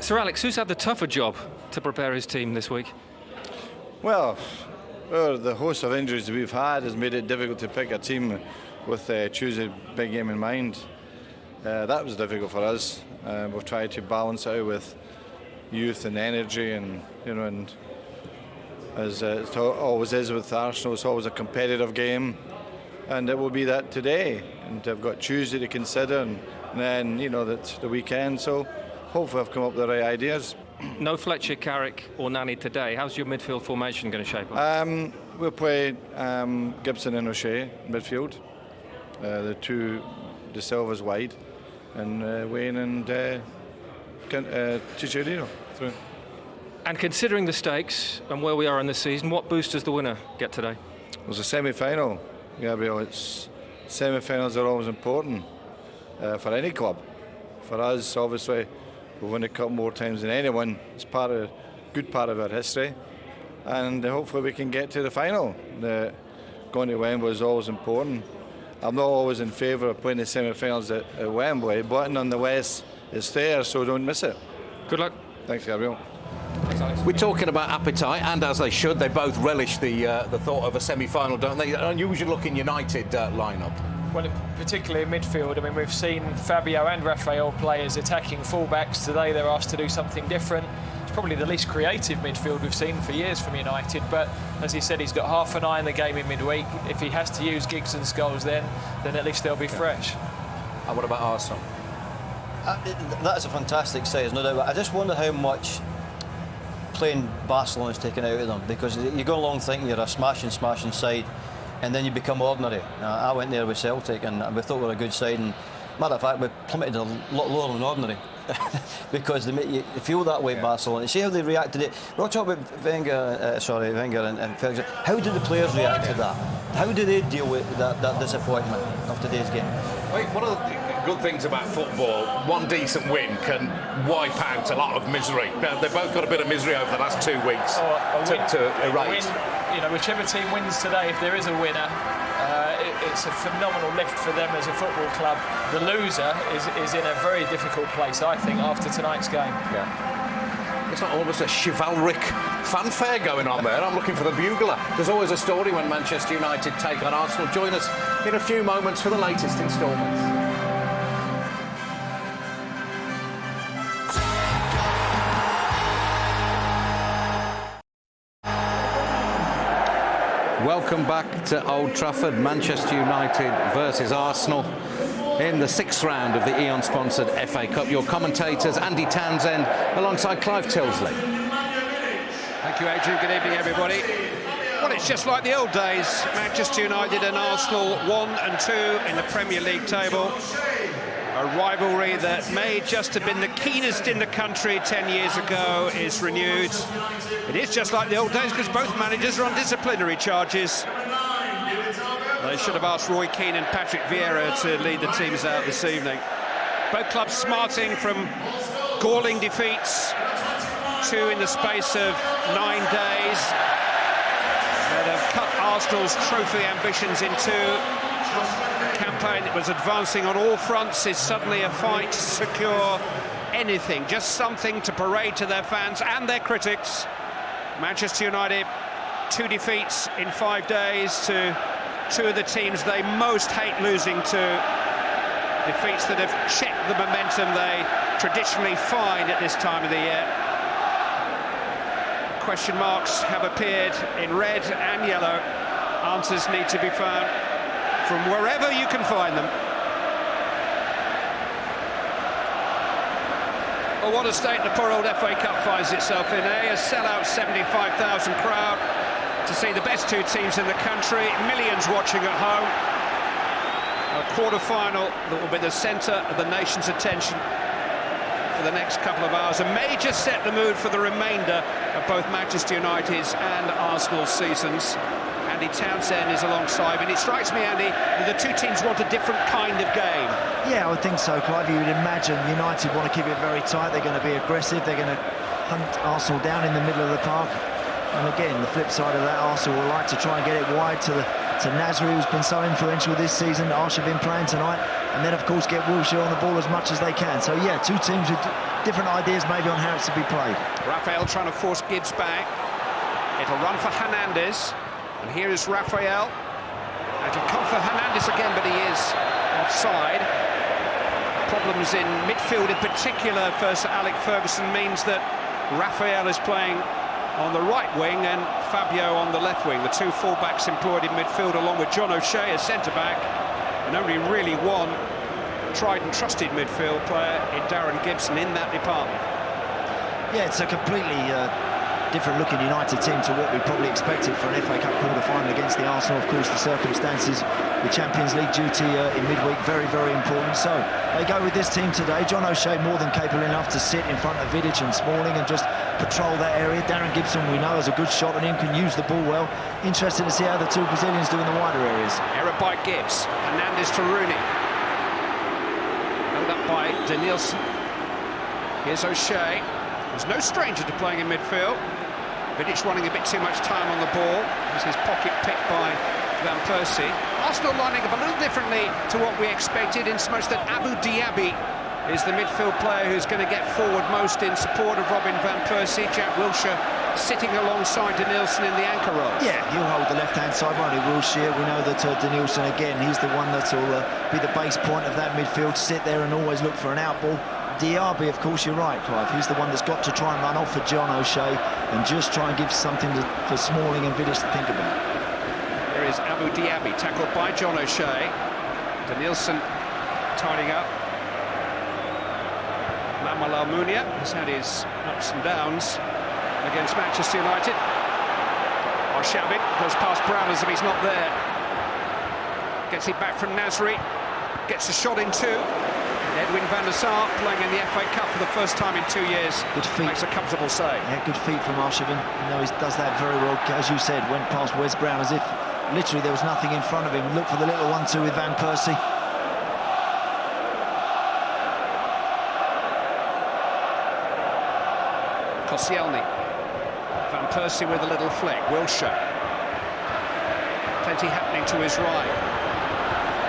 Sir Alex, who's had the tougher job to prepare his team this week? Well, the host of injuries we've had has made it difficult to pick a team with Tuesday big game in mind. That was difficult for us. We've tried to balance it out with youth and energy, and and as it always is with Arsenal, it's always a competitive game, and it will be that today. And I've got Tuesday to consider, and then that's the weekend. So hopefully I've come up with the right ideas. No Fletcher, Carrick or Nani today. How's your midfield formation going to shape up? We'll play Gibson and O'Shea midfield. The two De Silva's wide, and Wayne and Chicharito through. And considering the stakes and where we are in the season, what boost does the winner get today? It was a semi-final, Gabriel. Semi-finals are always important for any club. For us, obviously, we've won the cup more times than anyone. It's good part of our history, and hopefully we can get to the final. Going to Wembley is always important. I'm not always in favour of playing the semi-finals at Wembley, but nonetheless, it's there, so don't miss it. Good luck. Thanks, Gabriel. We're talking about appetite, and as they should, they both relish the thought of a semi-final, don't they? An unusual-looking United lineup. Well, particularly in midfield. I mean, we've seen Fabio and Rafael players attacking fullbacks. Today they're asked to do something different. It's probably the least creative midfield we've seen for years from United, but as he said, he's got half an eye in the game in midweek. If he has to use Giggs and Scholes then at least they'll be fresh. And what about Arsenal? That's a fantastic side, no doubt. I just wonder how much playing Barcelona's taken out of them, because you go along thinking you're a smashing side, and then you become ordinary. I went there with Celtic, and we thought we were a good side, and matter of fact, we plummeted a lot lower than ordinary. Because you feel that way, Barcelona. You see how they reacted to it. We're talking about Wenger and Ferguson. How did the players react to that? How do they deal with that disappointment of today's game? One of the good things about football, one decent win can wipe out a lot of misery. They've both got a bit of misery over the last 2 weeks to erase. Whichever team wins today, if there is a winner, it's a phenomenal lift for them as a football club. The loser is in a very difficult place, I think, after tonight's game. Yeah. It's not almost a chivalric fanfare going on there. I'm looking for the bugler. There's always a story when Manchester United take on Arsenal. Join us in a few moments for the latest instalments. Welcome back to Old Trafford. Manchester United versus Arsenal in the 6th round of the Eon-sponsored FA Cup. Your commentators, Andy Townsend, alongside Clive Tilsley. Thank you, Adrian. Good evening, everybody. Well, it's just like the old days. Manchester United and Arsenal 1 and 2 in the Premier League table. A rivalry that may just have been the keenest in the country 10 years ago is renewed. It is just like the old days because both managers are on disciplinary charges. They should have asked Roy Keane and Patrick Vieira to lead the teams out this evening. Both clubs smarting from galling defeats, 2 in the space of 9 days, that have cut Arsenal's trophy ambitions in 2. Campaign that was advancing on all fronts is suddenly a fight to secure anything, just something to parade to their fans and their critics. Manchester United, 2 defeats in 5 days to 2 of the teams they most hate losing to. Defeats that have checked the momentum they traditionally find at this time of the year. Question marks have appeared in red and yellow. Answers need to be found from wherever you can find them. Well, what a state the poor old FA Cup finds itself in, eh? A sellout 75,000 crowd to see the best 2 teams in the country, millions watching at home. A quarter-final that will be the centre of the nation's attention for the next couple of hours. A major set the mood for the remainder of both Manchester United's and Arsenal's seasons. Andy Townsend is alongside, and it strikes me, Andy, that the 2 teams want a different kind of game. Yeah, I would think so, Clive. You would imagine United want to keep it very tight. They're going to be aggressive. They're going to hunt Arsenal down in the middle of the park. And again, the flip side of that, Arsenal will like to try and get it wide to Nasri, who's been so influential this season. Arsh have been playing tonight. and then of course get Wilshere on the ball as much as they can. So yeah, two teams with different ideas maybe on how it's to be played. Rafael trying to force Gibbs back. It'll run for Hernandez, and here is Rafael. It'll come for Hernandez again, but he is offside. Problems in midfield in particular for Sir Alec Ferguson means that Rafael is playing on the right wing and Fabio on the left wing. The two full-backs employed in midfield, along with John O'Shea as centre-back, and only really one tried and trusted midfield player in Darren Gibson in that department. Yeah, it's a completely different looking United team to what we probably expected for an FA Cup quarter-final against the Arsenal. Of course, the circumstances, the Champions League duty in midweek, very, very important. So they go with this team today. John O'Shea more than capable enough to sit in front of Vidic and Smalling and just patrol that area. Darren Gibson, we know, has a good shot on him, can use the ball well. Interesting to see how the two Brazilians do in the wider areas. Error by Gibbs. Hernandez to Rooney. Held up by Denilson. Here's O'Shea. There's no stranger to playing in midfield. Vidic running a bit too much time on the ball. There's his pocket picked by Van Persie. Arsenal lining up a little differently to what we expected, in so much that Abu Diaby is the midfield player who's going to get forward most in support of Robin Van Persie. Jack Wilshere sitting alongside Denilson in the anchor role. Yeah, he'll hold the left-hand side, won't he, Wilshere? We know that Denilson, again, he's the one that will be the base point of that midfield, sit there and always look for an outball. Diaby, of course, you're right, Clive. He's the one that's got to try and run off for John O'Shea and just try and give something for Smalling and Vidic to think about. There is Abu Diaby, tackled by John O'Shea. Denilson tidying up. Lamal Almunia has had his ups and downs against Manchester United. Arshavin goes past Brown as if he's not there. Gets it back from Nasri. Gets a shot in two. Edwin van der Sar, playing in the FA Cup for the first time in 2 years, good feet. Makes a comfortable save. Yeah, good feet from Arshavin. You know, he does that very well. As you said, went past Wes Brown as if literally there was nothing in front of him. Look for the little 1-2 with Van Persie. Koscielny. Van Persie with a little flick. Wilshere. Plenty happening to his right.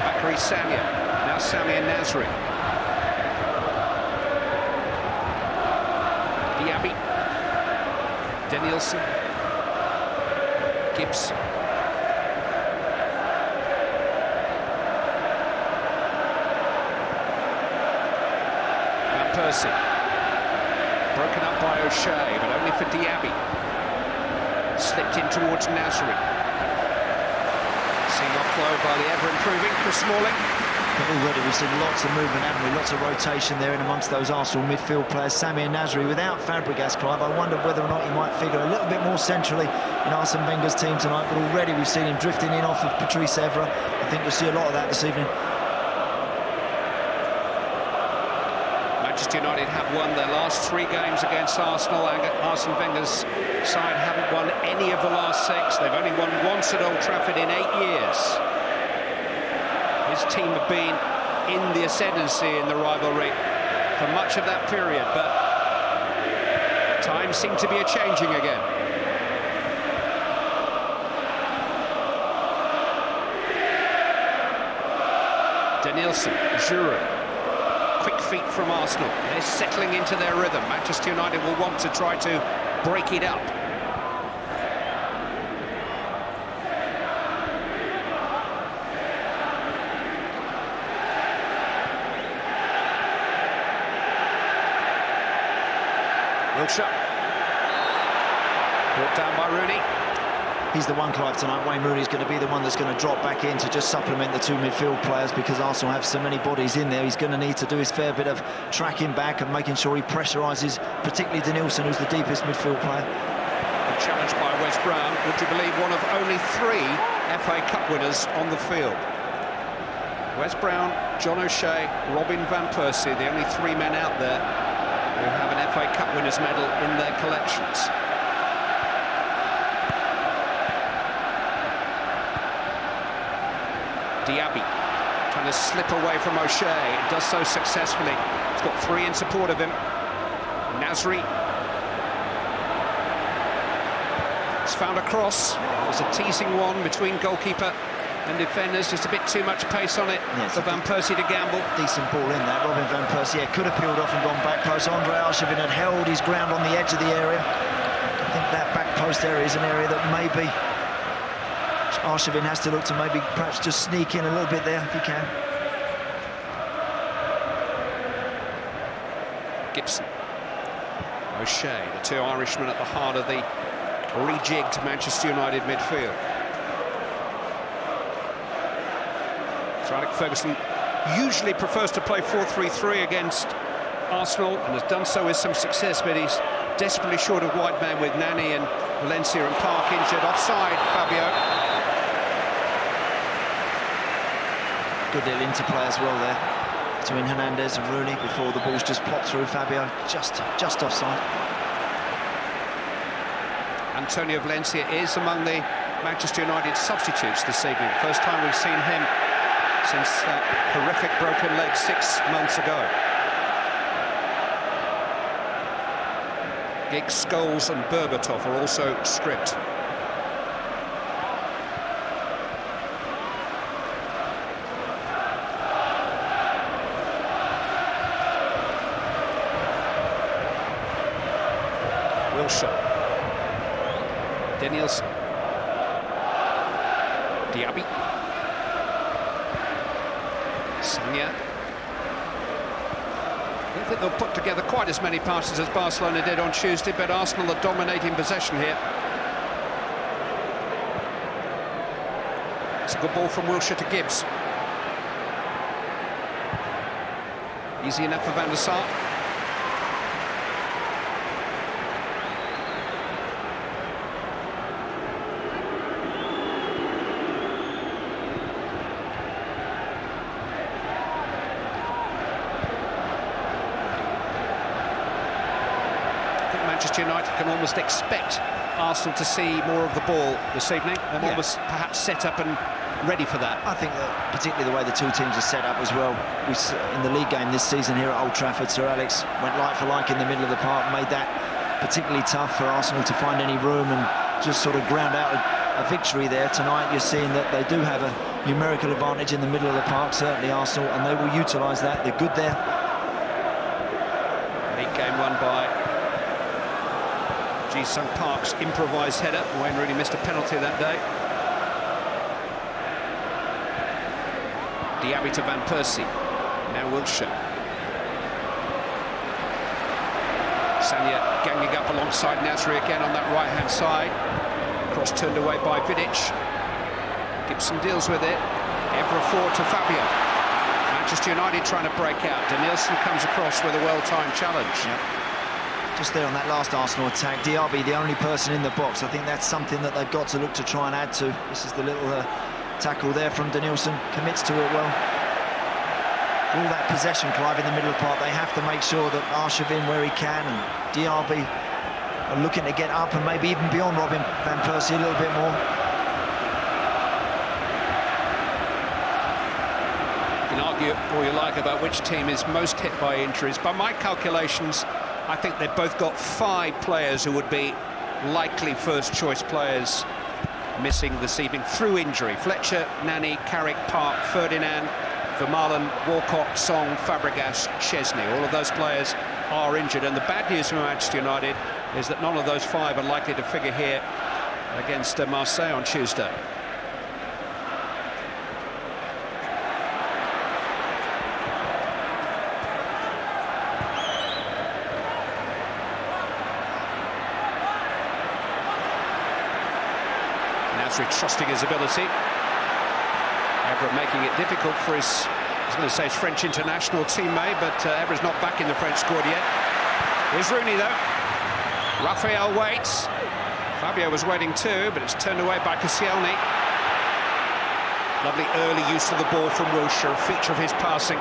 Bakary Sagna. Now Sami and Nasri. Diaby. Denilson. Gibbs. Van Persie. Broken up by O'Shea, but only for Diaby. Slipped in towards Nasri. Seen offload by the ever-improving Chris Smalling. But already we've seen lots of movement, haven't we? Lots of rotation there in amongst those Arsenal midfield players. Sami and Nasri without Fabregas, Clive. I wondered whether or not he might figure a little bit more centrally in Arsene Wenger's team tonight, but already we've seen him drifting in off of Patrice Evra. I think you'll see a lot of that this evening. Manchester United have won their last 3 games against Arsenal. Arsene Wenger's side haven't won any of the last 6. They've only won once at Old Trafford in 8 years. His team have been in the ascendancy in the rivalry for much of that period, but times seem to be a-changing again. Denilson, Giroud. Quick feet from Arsenal. They're settling into their rhythm. Manchester United will want to try to break it up. Wilshere. Brought down by Rooney. He's the one, Clive, tonight. Wayne Rooney's going to be the one that's going to drop back in to just supplement the 2 midfield players, because Arsenal have so many bodies in there. He's going to need to do his fair bit of tracking back and making sure he pressurises, particularly Denilson, who's the deepest midfield player. Challenged by Wes Brown, would you believe, one of only 3 FA Cup winners on the field. Wes Brown, John O'Shea, Robin Van Persie, the only 3 men out there who have an FA Cup winners medal in their collections. Diaby trying to slip away from O'Shea. It does so successfully. He's got 3 in support of him. Nasri. He's found a cross. There's a teasing one between goalkeeper And defenders, just a bit too much pace on it for Van Persie to gamble. Decent ball in there. Robin Van Persie could have peeled off and gone back post. Andre Arshavin had held his ground on the edge of the area. I think that back post area is an area that maybe Arshavin has to look to maybe perhaps just sneak in a little bit there if he can. Gibson. O'Shea, the two Irishmen at the heart of the rejigged Manchester United midfield. Sir Alex Ferguson usually prefers to play 4-3-3 against Arsenal and has done so with some success, but he's desperately short of wide man with Nani and Valencia and Park injured. Offside, Fabio. Good little interplay as well there between Hernandez and Rooney before the ball's just popped through. Fabio just offside. Antonio Valencia is among the Manchester United substitutes this evening. First time we've seen him since that horrific broken leg 6 months ago. Giggs, Scholes and Berbatov are also stripped. Wilshere. Danielson. Diaby. Sanya. I don't think they'll put together quite as many passes as Barcelona did on Tuesday, but Arsenal are dominating possession here. It's a good ball from Wilshere to Gibbs. Easy enough for Van der Sar. Manchester United can almost expect Arsenal to see more of the ball this evening and almost perhaps set up and ready for that. I think that particularly the way the two teams are set up as well. In the league game this season here at Old Trafford, Sir Alex went like for like in the middle of the park, made that particularly tough for Arsenal to find any room and just sort of ground out a victory there. Tonight you're seeing that they do have a numerical advantage in the middle of the park, certainly Arsenal, and they will utilise that. They're good there. League game won by Ji-Sung Park's improvised header. Wayne Rooney missed a penalty that day. Diaby to Van Persie. Now Wilshere. Sanya ganging up alongside Nasri again on that right-hand side. Cross turned away by Vidic. Gibson deals with it. Evra forward to Fabio. Manchester United trying to break out. Danielson comes across with a well-timed challenge. Just there on that last Arsenal attack, Diaby the only person in the box. I think that's something that they've got to look to try and add to. This is the little tackle there from Danielson, commits to it well. All that possession, Clive, in the middle of the park, they have to make sure that Arshavin where he can and Diaby are looking to get up and maybe even beyond Robin Van Persie a little bit more. You can argue all you like about which team is most hit by injuries. By my calculations, I think they've both got 5 players who would be likely first-choice players missing this evening through injury. Fletcher, Nani, Carrick, Park, Ferdinand, Vermaelen, Walcott, Song, Fabregas, Chesney. All of those players are injured. And the bad news for Manchester United is that none of those 5 are likely to figure here against Marseille on Tuesday. Trusting his ability. Evra making it difficult for his, I was going to say his French international teammate, but Evra's not back in the French squad yet. Here's Rooney though. Raphael waits. Fabio was waiting too, but it's turned away by Koscielny. Lovely early use of the ball from Wilshere, a feature of his passing.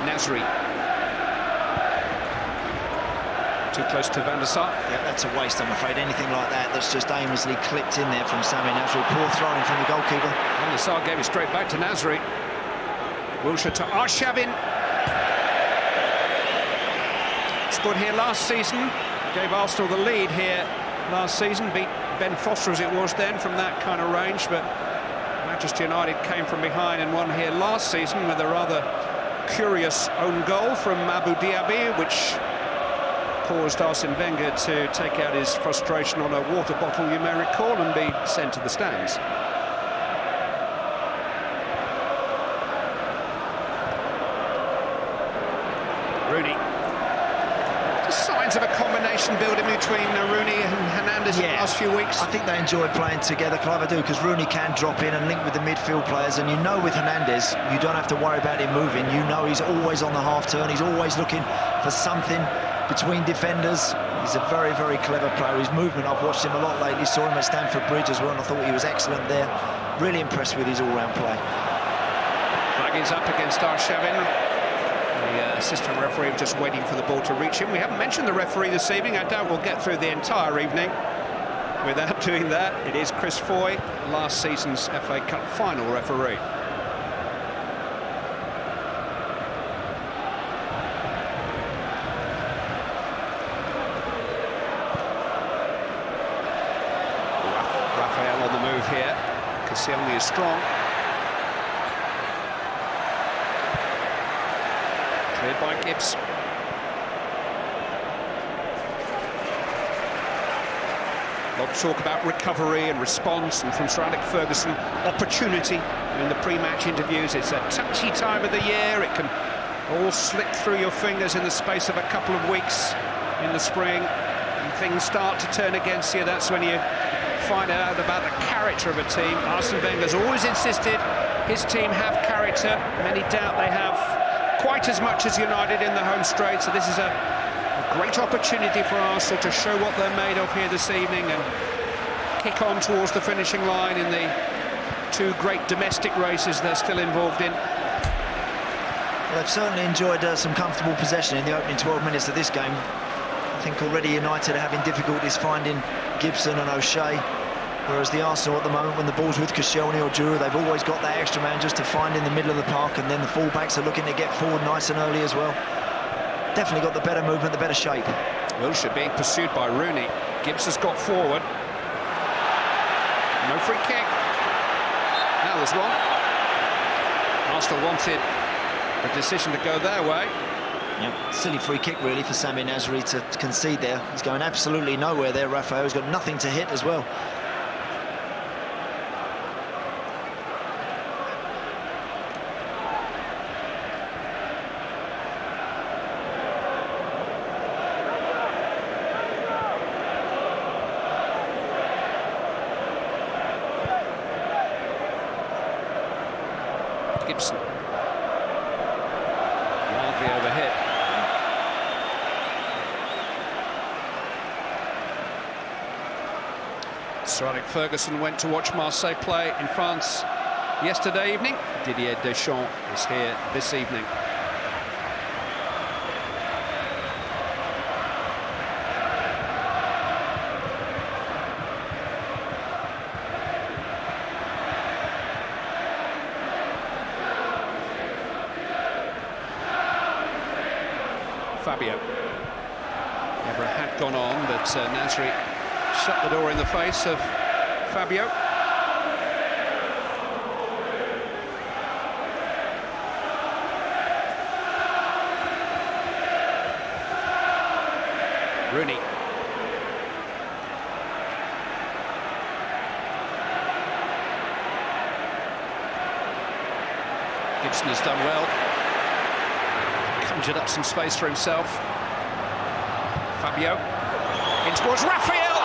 Nasri. Too close to Van der Sar. Yeah, that's a waste, I'm afraid. Anything like that that's just aimlessly clipped in there from Sami Nasri. Poor throwing from the goalkeeper. Van der Sar gave it straight back to Nasri. Wilshere to Arshavin. Scored here last season, gave Arsenal the lead here last season, beat Ben Foster as it was then from that kind of range, but Manchester United came from behind and won here last season with a rather curious own goal from Abu Diaby, which caused Arsene Wenger to take out his frustration on a water bottle, you may recall, and be sent to the stands. Rooney. Just signs of a combination building between Rooney and Hernandez in the last few weeks. I think they enjoy playing together, Clive, I do, because Rooney can drop in and link with the midfield players, and you know with Hernandez, you don't have to worry about him moving. You know he's always on the half-turn, he's always looking for something between defenders. He's a very, very clever player. His movement, I've watched him a lot lately, saw him at Stamford Bridge as well, and I thought he was excellent there. Really impressed with his all-round play. Flag is up against Arshavin. The assistant referee just waiting for the ball to reach him. We haven't mentioned the referee this evening. I doubt we'll get through the entire evening without doing that. It is Chris Foy, last season's FA Cup final referee. Raphael on the move here. Koscielny is strong. Cleared by Gibbs. A lot of talk about recovery and response, and from Sir Alex Ferguson, opportunity in the pre-match interviews. It's a touchy time of the year. It can all slip through your fingers in the space of a couple of weeks in the spring, and things start to turn against you. That's when you find out about the character of a team. Arsene Wenger's always insisted his team have character. Many doubt they have quite as much as United in the home straight, so this is a great opportunity for Arsenal to show what they're made of here this evening and kick on towards the finishing line in the two great domestic races they're still involved in. Well, they've certainly enjoyed some comfortable possession in the opening 12 minutes of this game. I think already United are having difficulties finding Gibson and O'Shea, whereas the Arsenal at the moment, when the ball's with Koscielny or Dura, they've always got that extra man just to find in the middle of the park, and then the full-backs are looking to get forward nice and early as well. Definitely got the better movement, the better shape. Wilshere being pursued by Rooney. Gibbs has got forward. No free kick. Now there's one. Arsenal wanted the decision to go their way. Yeah, silly free kick really for Sami Nasri to concede there. He's going absolutely nowhere there, Raphael. He's got nothing to hit as well. Gibson. Wildly overhit. Sir Alex Ferguson went to watch Marseille play in France yesterday evening. Didier Deschamps is here this evening. Fabio. Never had gone on, but Nasri shut the door in the face of Fabio. Rooney. Gibson has done well. Conjured up some space for himself. Fabio in towards Raphael.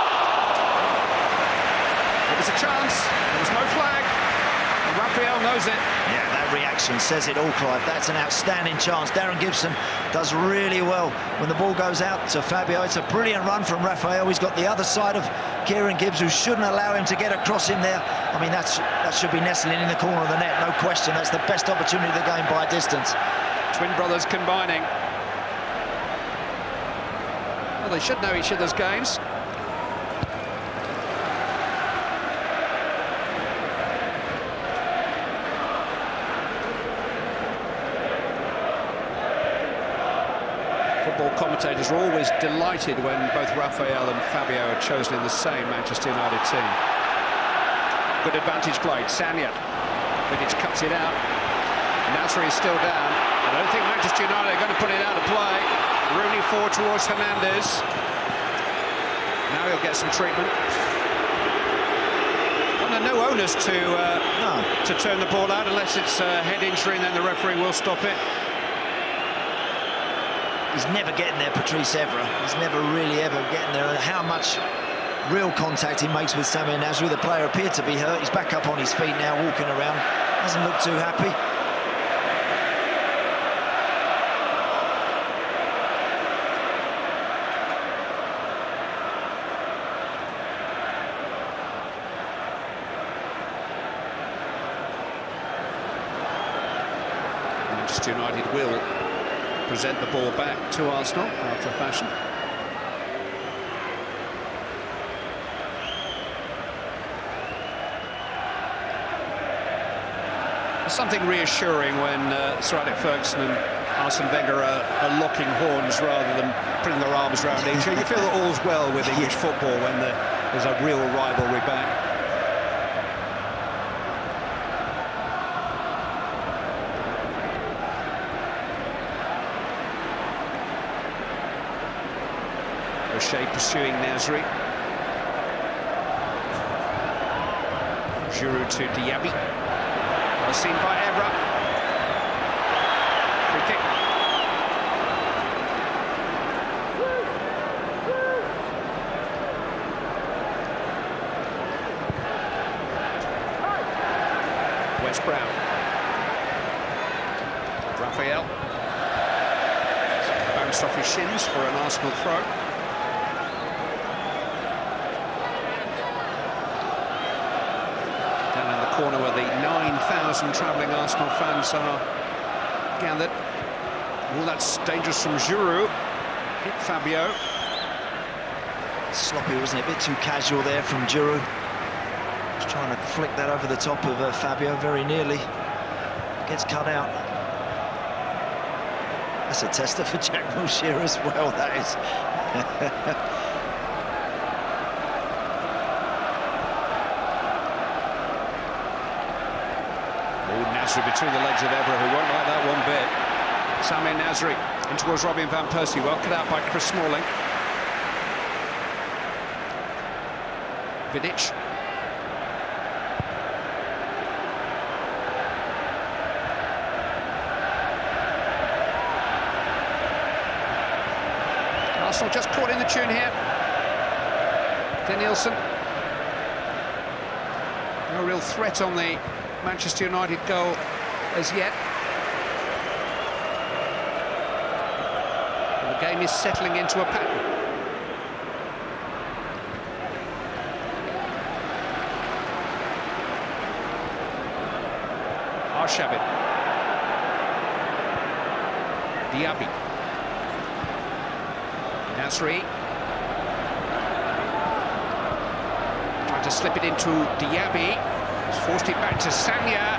There was a chance, there was no flag, and Raphael knows it. Yeah, that reaction says it all, Clive. That's an outstanding chance. Darren Gibson does really well when the ball goes out to Fabio. It's a brilliant run from Raphael. He's got the other side of Kieran Gibbs, who shouldn't allow him to get across him there. I mean, that should be nestling in the corner of the net, no question. That's the best opportunity of the game by a distance. Twin brothers combining. Well, they should know each other's games. Football commentators are always delighted when both Raphael and Fabio are chosen in the same Manchester United team. Good advantage played. Sanya. Vidic cuts it out. Nasri is still down. I don't think Manchester United are going to put it out of play. Rooney forward towards Hernandez. Now he'll get some treatment. Well, there are no owners to turn the ball out unless it's a head injury, and then the referee will stop it. He's never getting there, Patrice Evra. He's never really ever getting there. And how much real contact he makes with Samir Nasri. The player appeared to be hurt. He's back up on his feet now, walking around. Doesn't look too happy. Manchester United will present the ball back to Arsenal after fashion. There's something reassuring when Sir Alex Ferguson and Arsene Wenger are locking horns rather than putting their arms around each other. You feel that all's well with English football when there's a real rivalry back. O'Shea pursuing Nasri. Giroud to Diaby. Well seen by Evra. Free kick. West Brown. Raphael. Bounced off his shins for an Arsenal throw. Corner where the 9,000 travelling Arsenal fans are gathered. Oh, that's dangerous from Giroud. Hit Fabio. Sloppy, wasn't it? A bit too casual there from Giroud. Just trying to flick that over the top of Fabio, very nearly. Gets cut out. That's a tester for Jack Wilshere as well, that is. Nasri between the legs of Evra, who won't like that one bit. Samir Nasri in towards Robin van Persie, well cut out by Chris Smalling. Vidic. Arsenal just caught in the tune here. Danielson. No real threat on the Manchester United goal as yet. And the game is settling into a pattern. Arshavin. Diaby. Nasri. Trying to slip it into Diaby. Forced it back to Sanya.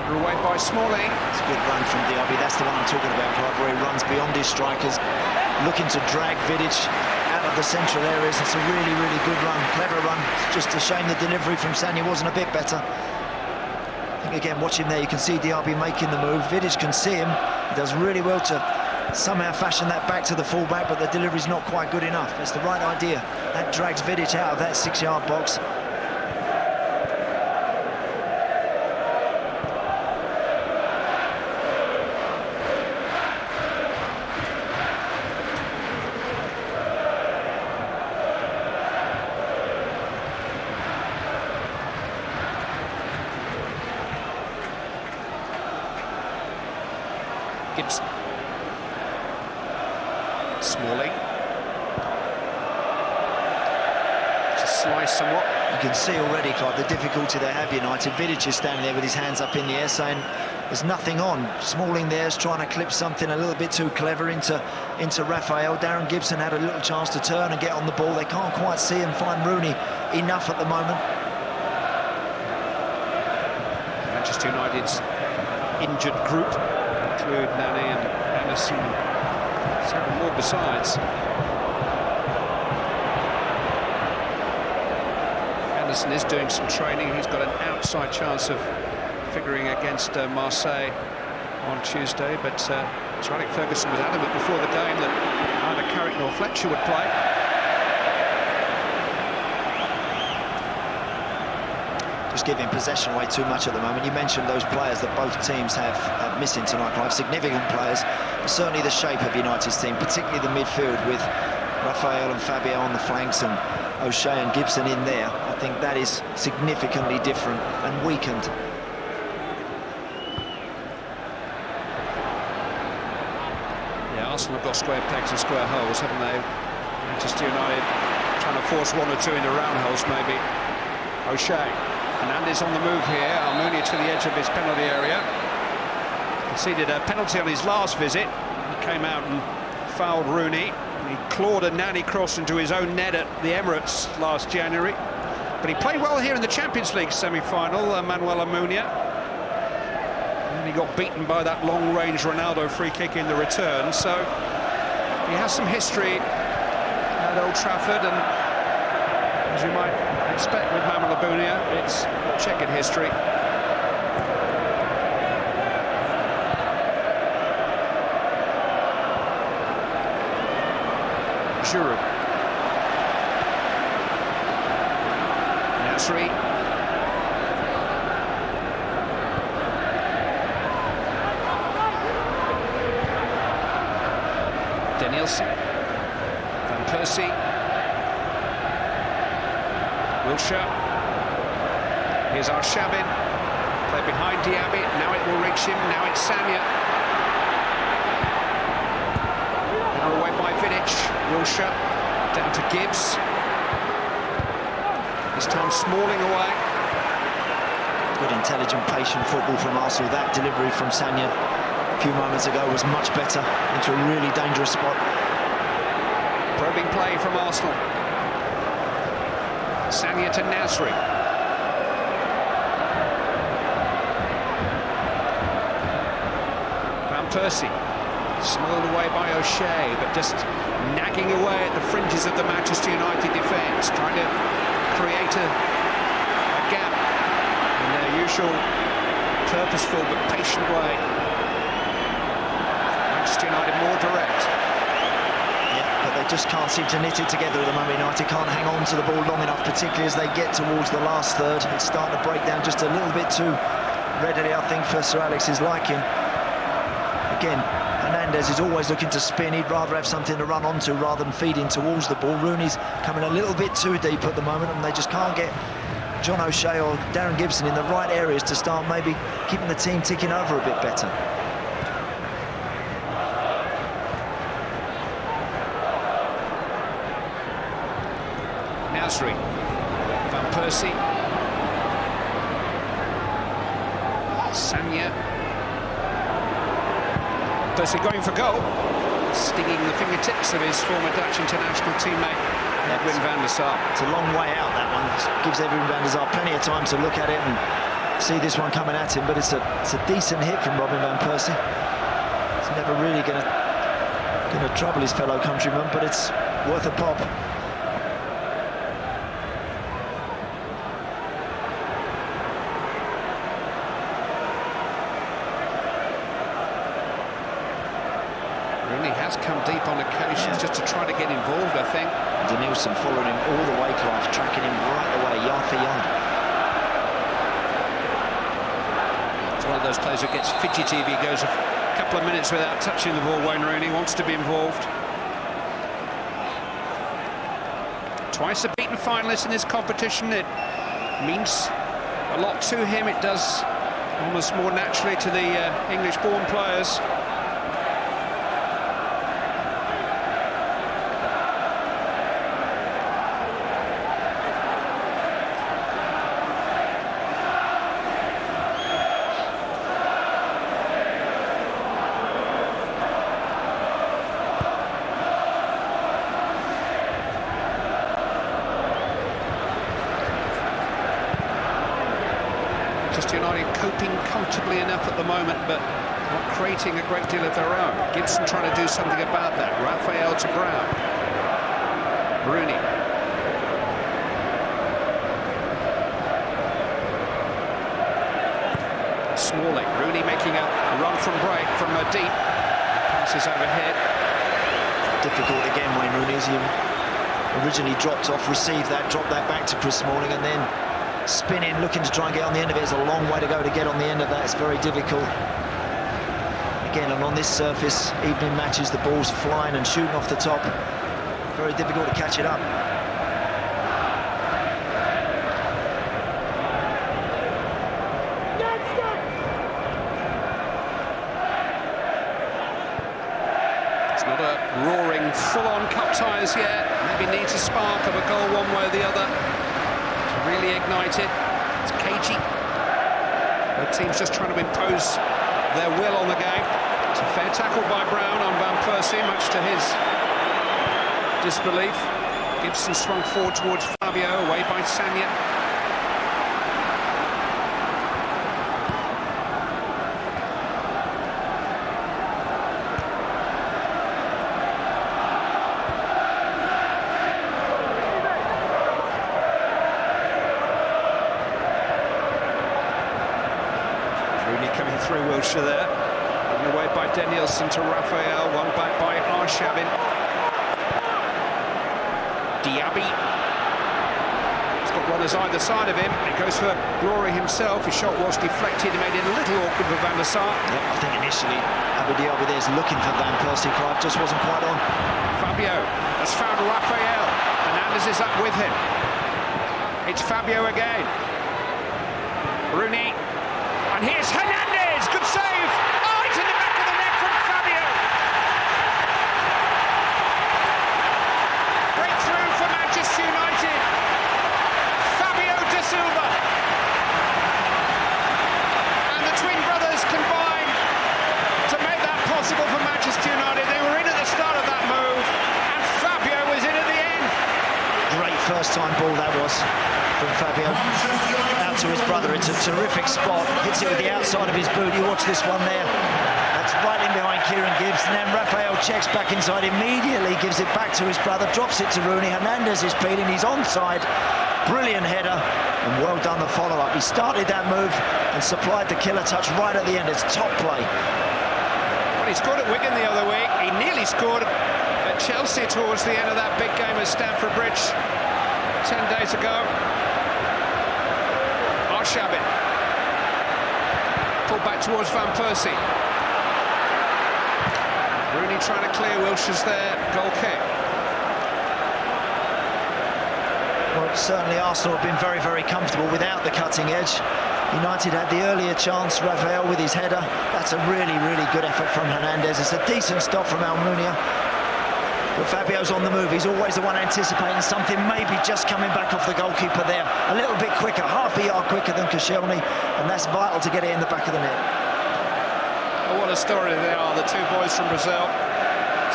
Away by Smalling. It's a good run from Diaby. That's the one I'm talking about, Clive, where he runs beyond his strikers, looking to drag Vidic out of the central areas. It's a really, really good run. Clever run. It's just a shame the delivery from Sanya wasn't a bit better. I think, again, watch him there. You can see Diaby making the move. Vidic can see him. He does really well to somehow fashion that back to the fullback, but the delivery's not quite good enough. It's the right idea. That drags Vidic out of that 6-yard box. Gibson. Smalling. Just slice somewhat. You can see already, Clive, the difficulty they have, United. Vidic is standing there with his hands up in the air saying there's nothing on. Smalling there is trying to clip something a little bit too clever into Raphael. Darren Gibson had a little chance to turn and get on the ball. They can't quite see and find Rooney enough at the moment. Manchester United's injured group include Nani and Anderson, Several more besides. Anderson is doing some training. He's got an outside chance of figuring against Marseille on Tuesday, but Charlie Ferguson was adamant before the game that either Carrick nor Fletcher would play. Just giving possession away too much at the moment. You mentioned those players that both teams have missing tonight, Clive. Significant players, but certainly the shape of United's team, particularly the midfield with Raphael and Fabio on the flanks and O'Shea and Gibson in there. I think that is significantly different and weakened. Yeah, Arsenal have got square pegs and square holes, haven't they? Manchester United trying to force one or two into round holes, maybe. O'Shea. Hernandez on the move here. Almunia to the edge of his penalty area. Conceded a penalty on his last visit. He came out and fouled Rooney. He clawed a nanny cross into his own net at the Emirates last January. But he played well here in the Champions League semi-final, Manuel Almunia. And he got beaten by that long-range Ronaldo free kick in the return. So he has some history at Old Trafford, and as you might expect with Manuel Almunia, it's checkered history. Giroud. Nasri. Danielson. Van Persie. Wilshere. Here's Arshavin. Play behind Diaby. Now it will reach him. Now it's Sanya. Now away by Vidic. Wilshere. Down to Gibbs. This time Smalling away. Good, intelligent, patient football from Arsenal. That delivery from Sanya a few moments ago was much better, into a really dangerous spot. Probing play from Arsenal. Sanya to Nasri. Van Persie. Smuggled away by O'Shea, but just nagging away at the fringes of the Manchester United defence, trying to create a gap in their usual purposeful but patient way. Manchester United more direct. But they just can't seem to knit it together at the moment. United can't hang on to the ball long enough, particularly as they get towards the last third. It's starting to break down just a little bit too readily, I think, for Sir Alex's liking. Again, Hernandez is always looking to spin. He'd rather have something to run onto rather than feeding towards the ball. Rooney's coming a little bit too deep at the moment, and they just can't get John O'Shea or Darren Gibson in the right areas to start maybe keeping the team ticking over a bit better. Nasri, Van Persie, Sanya, Persie going for goal, stinging the fingertips of his former Dutch international teammate Edwin van der Sar. It's a long way out, that one. It gives Edwin van der Sar plenty of time to look at it and see this one coming at him, but it's a decent hit from Robin van Persie. It's never really going to trouble his fellow countryman, but it's worth a pop. Has come deep on occasions just to try to get involved, I think. Danielson following him all the way, Clive, tracking him right away, yard for yard. It's one of those players who gets fidgety if he goes a couple of minutes without touching the ball. Wayne Rooney wants to be involved. Twice a beaten finalist in this competition. It means a lot to him. It does almost more naturally to the English-born players. United coping comfortably enough at the moment, but not creating a great deal of their own. Gibson trying to do something about that. Raphael to Brown. Rooney. Smalling. Rooney making a run from break from deep. Passes overhead. Difficult again, Wayne Rooney, as he originally dropped off, received that, dropped that back to Chris Smalling, and then spinning, looking to try and get on the end of it. There's a long way to go to get on the end of that. It's very difficult. Again, and on this surface, evening matches, the ball's flying and shooting off the top. Very difficult to catch it up. It's not a roaring, full-on cup ties yet. Maybe needs a spark of a goal one way or the other to really ignite it. It's cagey. Both teams just trying to impose their will on the game. It's a fair tackle by Brown on Van Persie, much to his disbelief. Gibson swung forward towards Fabio, away by Sagna. Rooney coming through Wilshere there. Given away by Danielson to Raphael, one back by Arshavin. Diaby. He's got runners either side of him. He goes for Glory himself. His shot was deflected. He made it a little awkward for Van der Sar. Yeah, I think initially Abu Diaby there's looking for Van Persie. Clive just wasn't quite on. Fabio has found Raphael. Hernandez is up with him. It's Fabio again. Rooney. And here's Hernandez. Good save. Oh, it's in the back of the net from Fabio. Breakthrough for Manchester United. Fabio De Silva. And the twin brothers combined to make that possible for Manchester United. They were in at the start of that move, and Fabio was in at the end. Great first-time ball that was from Fabio. Out to his brother. It's a terrific spot. Hits it with the outside of his boot. You watch this one there. That's right in behind Kieran Gibbs. And then Raphael checks back inside, immediately gives it back to his brother, drops it to Rooney. Hernandez is beating. He's onside. Brilliant header. And well done the follow-up. He started that move and supplied the killer touch right at the end. It's top play. Well, he scored at Wigan the other week. He nearly scored at Chelsea towards the end of that big game at Stamford Bridge 10 days ago. Arshavin. Pulled back towards Van Persie. Rooney trying to clear. Wilshere's there. Goal kick. Well, certainly Arsenal have been very, very comfortable without the cutting edge. United had the earlier chance. Raphael with his header. That's a really, really good effort from Hernandez. It's a decent stop from Almunia. But Fabio's on the move. He's always the one anticipating something, maybe just coming back off the goalkeeper there. A little bit quicker, half a yard quicker than Koscielny, and that's vital to get it in the back of the net. Oh, what a story they are, the two boys from Brazil.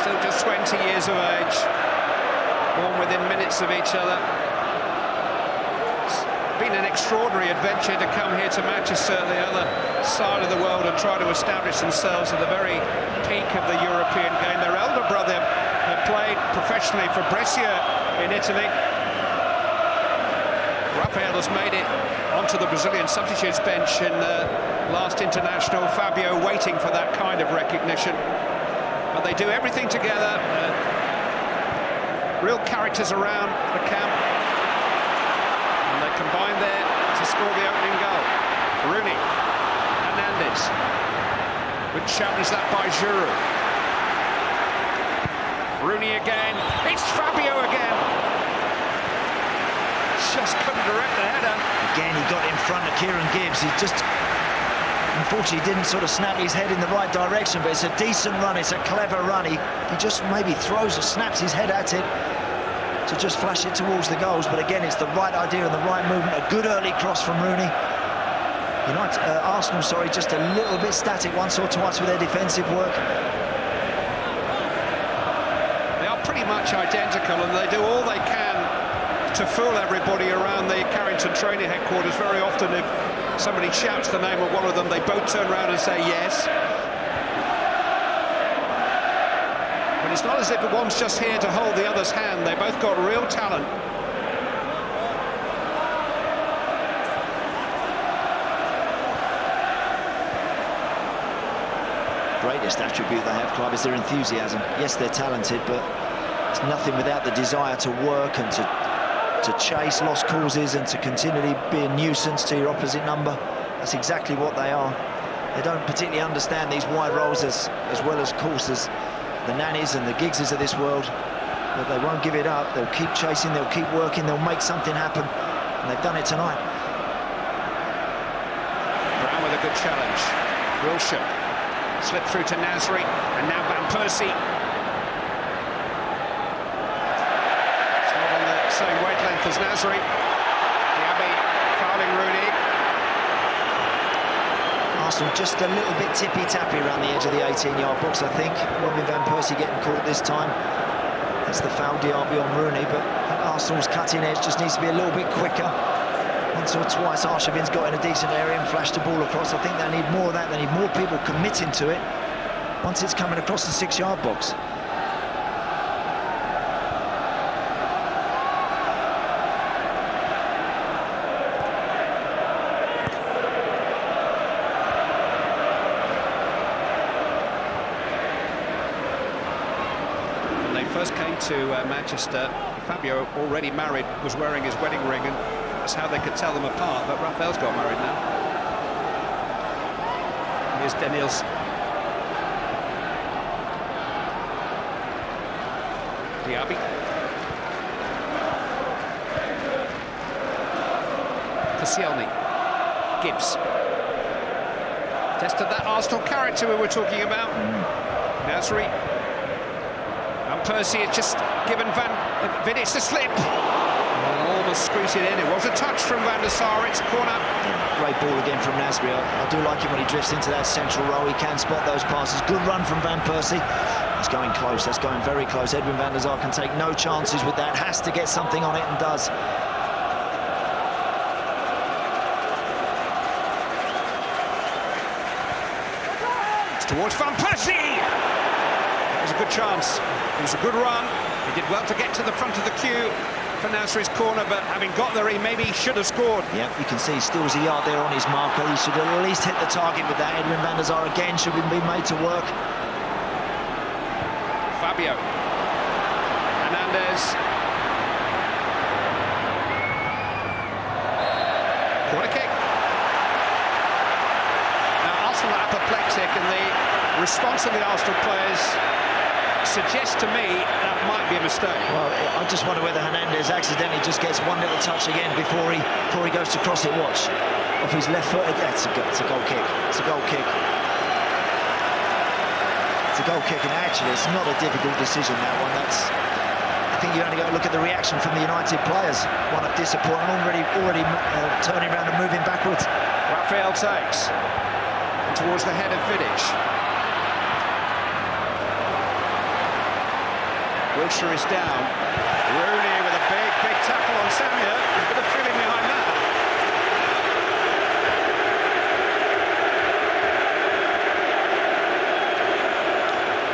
Still just 20 years of age. Born within minutes of each other. It's been an extraordinary adventure to come here to Manchester, the other side of the world, and try to establish themselves at the very peak of the European game. Their elder brother played professionally for Brescia in Italy. Raphael has made it onto the Brazilian substitutes bench in the last international. Fabio waiting for that kind of recognition. But they do everything together. Real characters around the camp. And they combine there to score the opening goal. Rooney. Hernandez. Good challenge that by Giroud. Rooney again. It's Fabio again. Just couldn't direct the header. Again, he got in front of Kieran Gibbs. He just, unfortunately, didn't sort of snap his head in the right direction, but it's a decent run. It's a clever run. He just maybe throws or snaps his head at it to just flash it towards the goals. But again, it's the right idea and the right movement. A good early cross from Rooney. Arsenal, just a little bit static once or twice with their defensive work. Pretty much identical, and they do all they can to fool everybody around the Carrington training headquarters. Very often if somebody shouts the name of one of them, they both turn around and say yes. But it's not as if one's just here to hold the other's hand. They both got real talent. Greatest attribute they have, Clive, is their enthusiasm. Yes, they're talented, but it's nothing without the desire to work and to chase lost causes and to continually be a nuisance to your opposite number. That's exactly what they are. They don't particularly understand these wide roles as well as, of course, as the Nannies and the Giggses of this world, but they won't give it up. They'll keep chasing, they'll keep working, they'll make something happen, and they've done it tonight. Brown with a good challenge. Wilshere slipped through to Nasri, and now Van Persie. It's not on the same wavelength as Nasri. Diaby fouling Rooney. Arsenal just a little bit tippy-tappy around the edge of the 18-yard box, I think. Robin Van Persie getting caught this time. That's the foul, Diaby on Rooney, but Arsenal's cutting edge just needs to be a little bit quicker. Once or twice Arshavin's got in a decent area and flashed the ball across. I think they need more of that. They need more people committing to it once it's coming across the 6-yard box. When they first came to Manchester, Fabio, already married, was wearing his wedding ring, and that's how they could tell them apart. But Raphael's got married now. Here's Daniels. Diaby. Koscielny. Gibbs. Tested that Arsenal character we were talking about. Nasri. Van Persie has just given Vidic the slip. Almost squeezed it in. It was a touch from Van der Sar. It's a corner. Great ball again from Nasri. I do like him when he drifts into that central row. He can spot those passes. Good run from Van Persie. That's going close. That's going very close. Edwin van der Sar can take no chances with that. Has to get something on it, and does. It's towards Van Persie. It was a good chance. It was a good run. He did well to get to the front of the queue for Nasri's corner, but having got there, he maybe should have scored. Yeah, you can see he still was a yard there on his marker. He should have at least hit the target with that. Edwin van der Sar again should have been made to work. Fabio. Hernandez. Corner kick. Now, Arsenal are apoplectic, and the response of the Arsenal players suggests to me that might be a mistake. Well, I just wonder whether Hernandez accidentally just gets one little touch again before he goes to cross it. Watch. Off his left foot. Yeah, it's a goal kick. It's a goal kick. It's a goal kick, and actually it's not a difficult decision, that one. I think you only got to look at the reaction from the United players. One of disappointment, already turning around and moving backwards. Raphael takes towards the head of Vidic. Wilshere is down. Rooney with a big tackle on Samir. There's a bit of feeling behind that.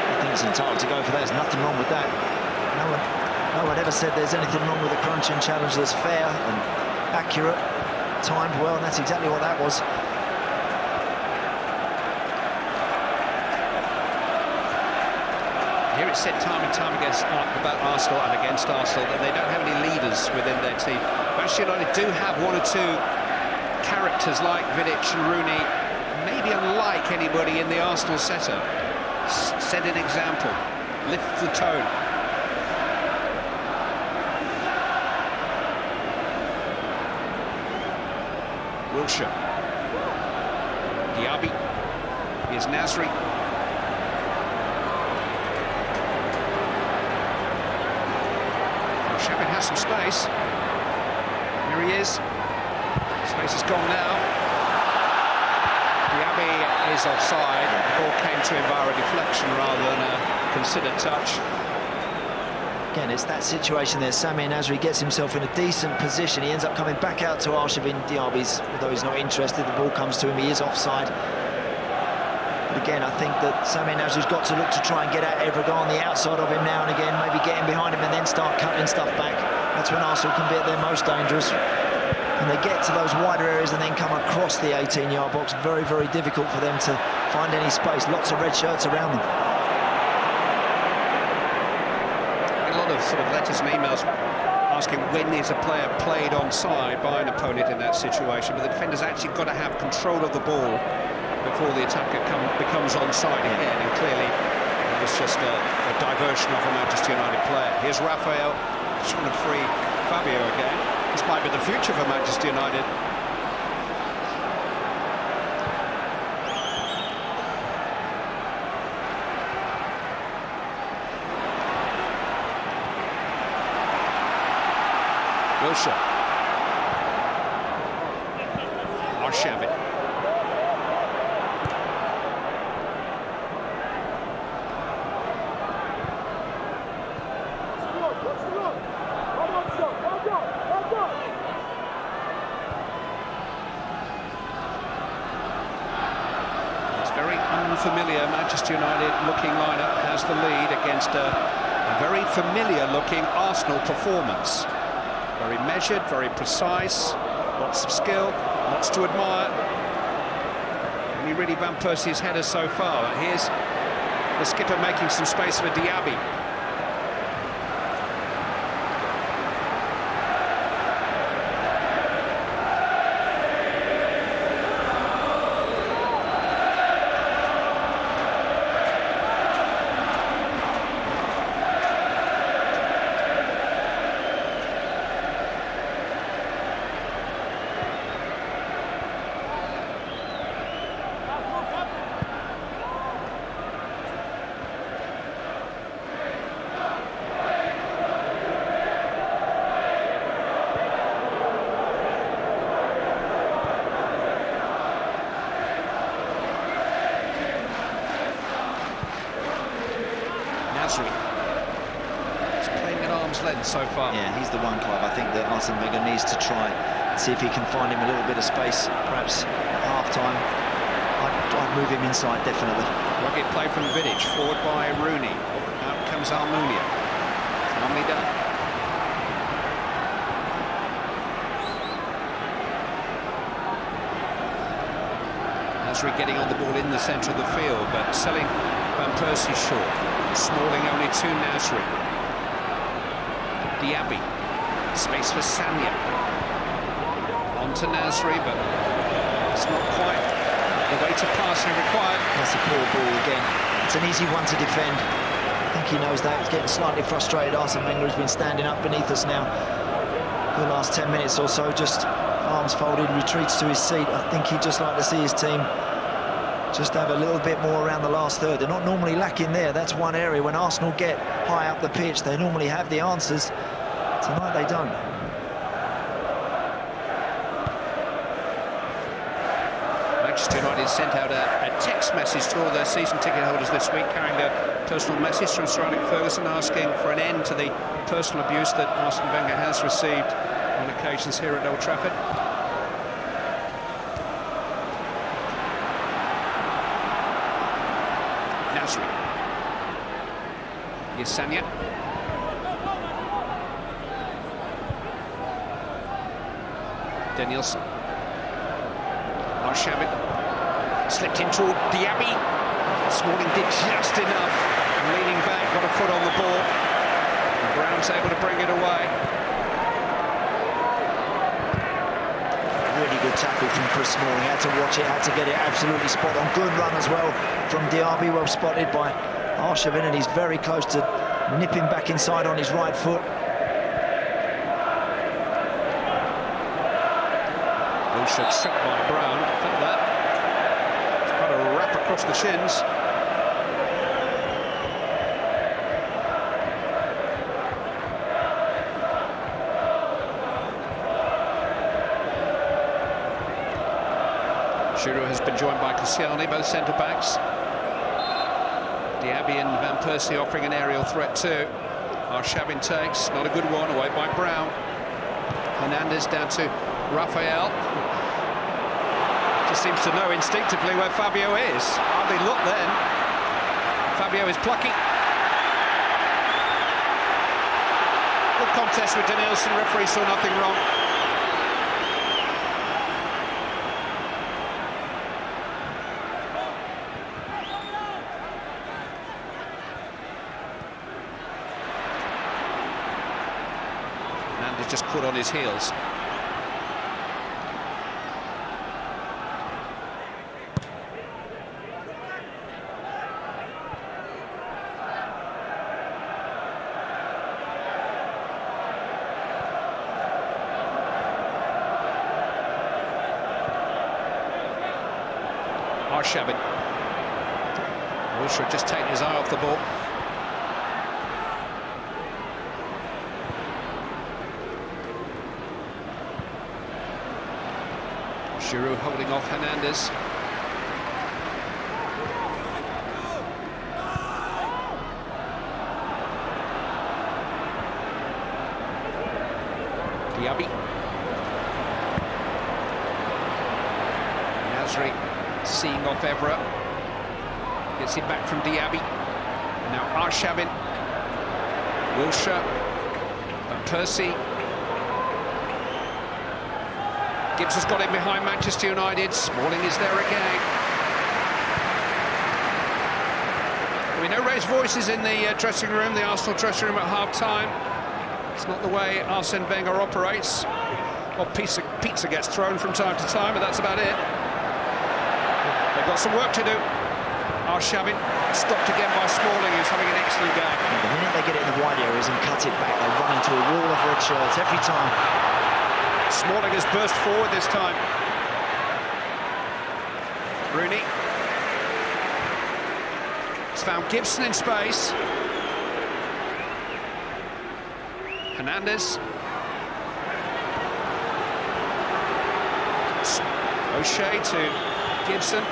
I think it's entitled to go for that. There's nothing wrong with that. No one ever said there's anything wrong with a crunching challenge that's fair and accurate, timed well, and that's exactly what that was. Here it's said time and time again about Arsenal and against Arsenal that they don't have any leaders within their team. Manchester United do have one or two characters like Vidic and Rooney, maybe unlike anybody in the Arsenal setup. Set an example, lift the tone. Wilshere. Diaby. Here's Nasri. Shabin has some space. Here he is. Space is gone now. Diaby is offside. The ball came to him via a deflection rather than a considered touch. Again, it's that situation there. Samir Nasri gets himself in a decent position. He ends up coming back out to Arshavin. Diaby's, although he's not interested, the ball comes to him. He is offside. But again, I think that Samir Nasri's got to look to try and get at Evra, go on the outside of him now and again, maybe get in behind him and then start cutting stuff back. That's when Arsenal can be at their most dangerous. And they get to those wider areas and then come across the 18-yard box. Very, very difficult for them to find any space. Lots of red shirts around them. A lot of sort of letters and emails asking when is a player played onside by an opponent in that situation, but the defender's actually got to have control of the ball before the attacker becomes onside again, and clearly it was just a diversion of a Manchester United player. Here's Raphael trying to free Fabio again. This might be the future for Manchester United. Wilshere. Arshavin. It's very unfamiliar. Manchester United looking lineup has the lead against a very familiar looking Arsenal performance. Very measured, very precise, lots of skill, lots to admire. Only really Van Persie's header so far. Here's the skipper making some space for Diaby. He's playing at arm's length so far. Yeah, he's the one, Clive. I think that Arsene Wenger needs to try and see if he can find him a little bit of space, perhaps at half-time. I'd move him inside, definitely. Rugged play from Vidic, forward by Rooney. Out comes Almunia. Calmly done. Nasri getting on the ball in the centre of the field, but selling Van Persie short. Smalling only to Nasri. Diaby. Space for Sanya. On to Nasri, but it's not quite the way to passing required. That's a poor ball again. It's an easy one to defend. I think he knows that. He's getting slightly frustrated. Arsene Wenger has been standing up beneath us now for the last 10 minutes or so, just arms folded, retreats to his seat. I think he'd just like to see his team just have a little bit more around the last third. They're not normally lacking there. That's one area. When Arsenal get high up the pitch, they normally have the answers. Tonight they don't. Manchester United sent out a text message to all their season ticket holders this week, carrying a personal message from Sir Alex Ferguson asking for an end to the personal abuse that Arsene Wenger has received on occasions here at Old Trafford. Nasri. Here's Sanya. Danielson. Arshavin. Slipped in toward Diaby. Smalling did just enough. And leaning back, got a foot on the ball. And Brown's able to bring it away. Really good tackle from Chris Smalling. Had to watch it, had to get it absolutely spot on. Good run as well from Diaby, well spotted by Arshavin, and he's very close to nipping back inside on his right foot. Wilshere tripped by Brown. Felt that. It's quite a wrap across the shins. Giroud has been joined by Koscielny, both centre-backs. Diaby and Van Persie offering an aerial threat too. Arshavin takes, not a good one, away by Brown. Hernandez down to Raphael. He seems to know instinctively where Fabio is. Hardly look then. Fabio is plucky. Good contest with Danielson. Referee saw nothing wrong. Hernandez just caught on his heels. Arshavin. Wilshere just taking his eye off the ball. Giroud holding off Hernandez. Diaby. Nasri seeing off Evra. Gets it back from Diaby. And now Arshavin. Wilshere. Van Persie. Gibbs has got him behind Manchester United. Smalling is there again. We know raised voices in the dressing room, the Arsenal dressing room at half-time. It's not the way Arsene Wenger operates. Well, pizza gets thrown from time to time, but that's about it. They've got some work to do. Arshavin stopped again by Smalling, who's having an excellent game. The minute they get it in the wide areas and cut it back, they run into a wall of red shirts every time. Smalling has burst forward this time. Rooney. He's found Gibson in space. Hernandez. O'Shea to Gibson.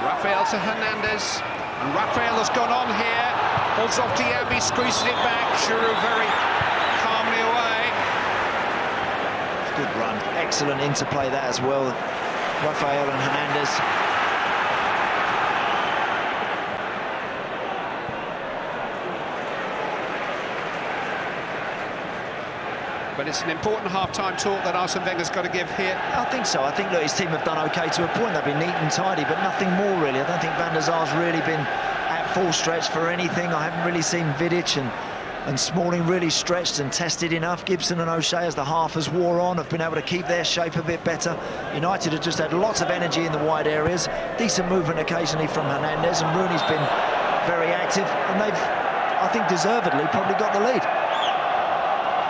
Raphael to Hernandez. And Raphael has gone on here. Holds off Diaby, squeezes it back. Giroud very calmly away. Good run. Excellent interplay that as well. Raphael and Hernandez. But it's an important half-time talk that Arsene Wenger's got to give here. I think so. I think that his team have done OK to a point. They've been neat and tidy, but nothing more really. I don't think Van der Sar's really been at full stretch for anything. I haven't really seen Vidic and Smalling really stretched and tested enough. Gibson and O'Shea, as the half has wore on, have been able to keep their shape a bit better. United have just had lots of energy in the wide areas. Decent movement occasionally from Hernandez, and Rooney's been very active, and they've, I think deservedly, probably got the lead.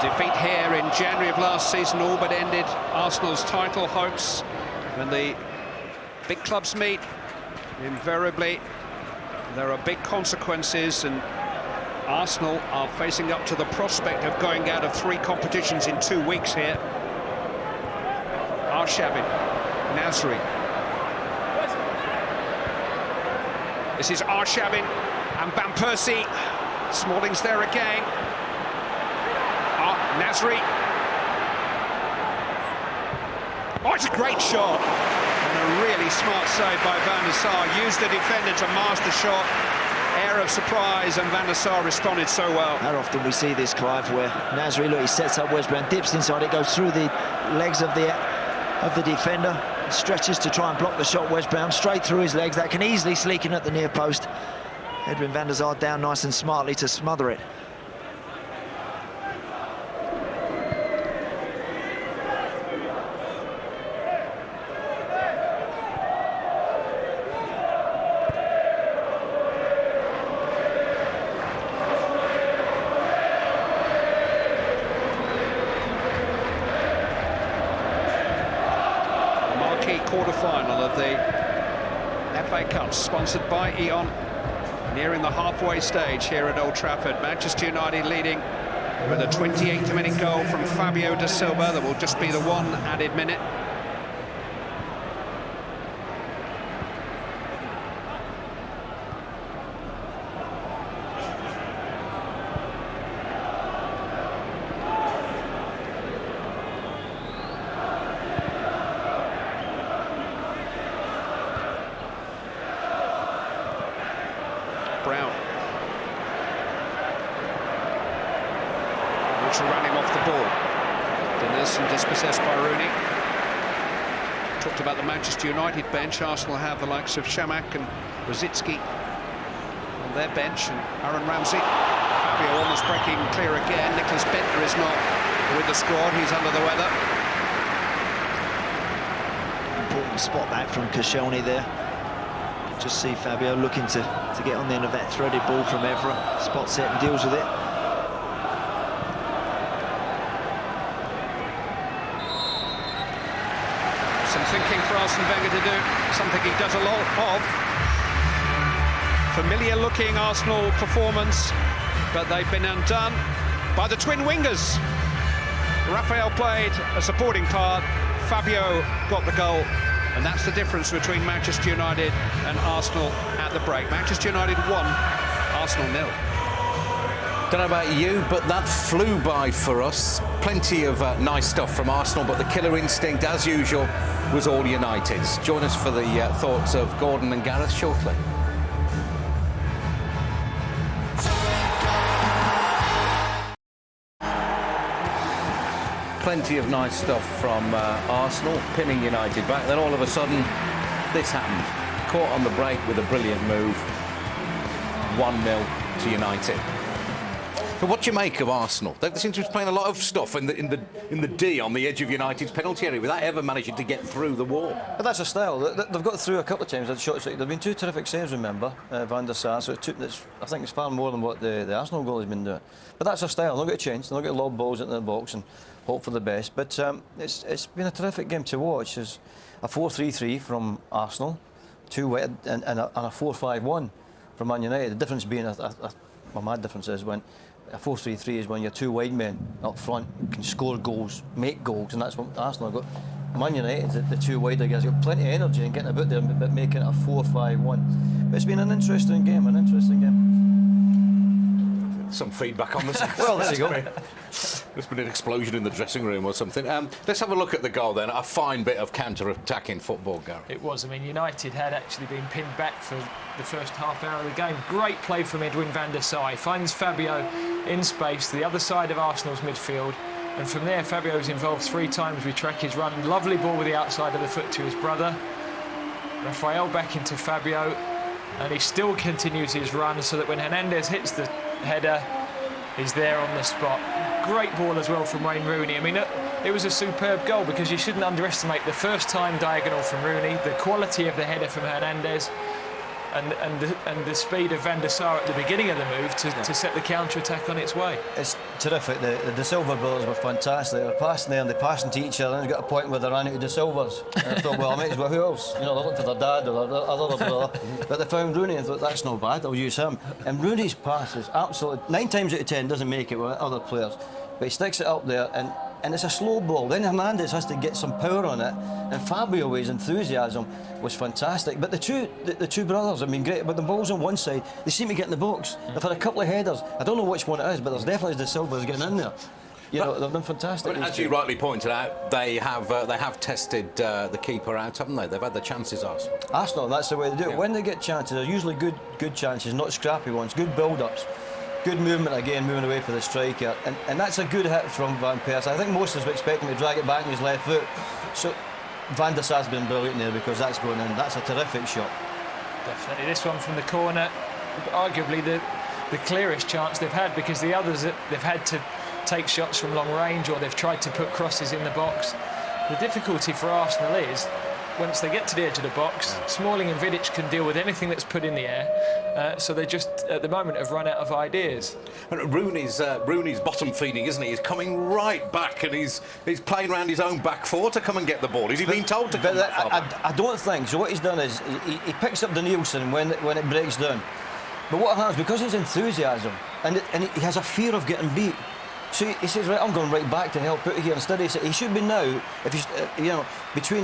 Defeat here in January of last season all but ended Arsenal's title hopes. When the big clubs meet, invariably there are big consequences, and Arsenal are facing up to the prospect of going out of 3 competitions in 2 weeks here. Arshavin, Nasri. This is Arshavin and Van Persie. Smalling's there again. Nasri. Oh, it's a great shot. And a really smart save by Van der Sar. Used the defender to mask the shot. Air of surprise, and Van der Sar responded so well. How often we see this, Clive, where Nasri, look, he sets up West Brom, dips inside, it goes through the legs of the defender, stretches to try and block the shot. West Brom straight through his legs. That can easily sneak in at the near post. Edwin van der Sar down nice and smartly to smother it. Quarter-final of the FA Cup, sponsored by E.ON, nearing the halfway stage here at Old Trafford. Manchester United leading with a 28th minute goal from Fabio da Silva. There will just be the one added minute. careless and dispossessed by Rooney. Talked about the Manchester United bench. Arsenal have the likes of Shamak and Rosicki on their bench, and Aaron Ramsey. Fabio almost breaking clear again. Nicholas Bentner is not with the squad. He's under the weather. Important spot back from Koscielny there. Just see Fabio looking to get on the end of that threaded ball from Evra. Spots it and deals with it. Some thinking for Arsene Wenger to do, something he does a lot of. Familiar looking Arsenal performance, but they've been undone by the twin wingers. Raphael played a supporting part, Fabio got the goal, and that's the difference between Manchester United and Arsenal at the break. Manchester United 1, Arsenal 0. Don't know about you, but that flew by for us. Plenty of nice stuff from Arsenal, but the killer instinct, as usual, was all United's. Join us for the thoughts of Gordon and Gareth shortly. Plenty of nice stuff from Arsenal, pinning United back. Then all of a sudden, this happened. Caught on the break with a brilliant move. 1-0 to United. So what do you make of Arsenal? They seem to be playing a lot of stuff in the D on the edge of United's penalty area without ever managing to get through the wall. But that's a style. They've got through a couple of times. There've been 2 terrific saves, remember, Van der Sar. So I think it's far more than what the Arsenal goal has been doing. But that's a style. They're not going to change. They're not going to lob balls into the box and hope for the best. But it's been a terrific game to watch. It's a 4-3-3 from Arsenal, 2 wide and a 4-5-1 from Man United. The difference being, well, my difference is when a 4-3-3 is when your 2 wide men up front can score goals, make goals, and that's what Arsenal have got. Man United, the 2 wider guys, got plenty of energy and getting about there, but making it a 4-5-1. But it's been an interesting game, Some feedback on this. Well, there you go. There's been an explosion in the dressing room or something. Let's have a look at the goal then. A fine bit of counter-attacking football, Gary. It was. I mean, United had actually been pinned back for the first half hour of the game. Great play from Edwin van der Sar. Finds Fabio in space to the other side of Arsenal's midfield. And from there, Fabio's involved 3 times. We track his run. Lovely ball with the outside of the foot to his brother. Raphael back into Fabio. And he still continues his run so that when Hernandez hits the header, he's there on the spot. Great ball as well from Wayne Rooney. I mean, it was a superb goal because you shouldn't underestimate the first time diagonal from Rooney, the quality of the header from Hernandez, and the speed of Van der Sar at the beginning of the move to set the counter-attack on its way. It's terrific. The Silva brothers were fantastic. They were passing there and they're passing to each other, and they got a point where they ran into the Silvers. And I thought, well, I might as well, who else? You know, they're looking for their dad or their other brother. But they found Rooney and thought, that's not bad, I'll use him. And Rooney's pass is absolutely, 9 times out of 10 doesn't make it with other players. But he sticks it up there, and it's a slow ball. Then Hernandez has to get some power on it, and Fabio, his enthusiasm was fantastic. But the two brothers have been great. But the ball's on one side, they seem to get in the box. They've had a couple of headers. I don't know which one it is, but there's definitely the Silvers getting in there. You know, they've done fantastic. But as you rightly pointed out, they have tested the keeper out, haven't they? They've had the chances, Arsenal. Arsenal, that's the way they do it. When they get chances, they're usually good chances, not scrappy ones. Good build-ups. Good movement again, moving away for the striker, and that's a good hit from Van Persie. I think most of us were expecting to drag it back in his left foot. So Van der Sar's been brilliant there because that's going in. That's a terrific shot. Definitely. This one from the corner, arguably the clearest chance they've had, because the others, they've had to take shots from long range or they've tried to put crosses in the box. The difficulty for Arsenal is, once they get to the edge of the box, Smalling and Vidic can deal with anything that's put in the air. So they just, at the moment, have run out of ideas. And Rooney's bottom feeding, isn't he? He's coming right back, and he's playing around his own back 4 to come and get the ball. Has he been told to come that far back? I don't think so. What he's done is he picks up the Nielsen when it breaks down. But what happens, because his enthusiasm and he has a fear of getting beat. So he says, right, I'm going right back to help out here. Instead, he should be now, if he's,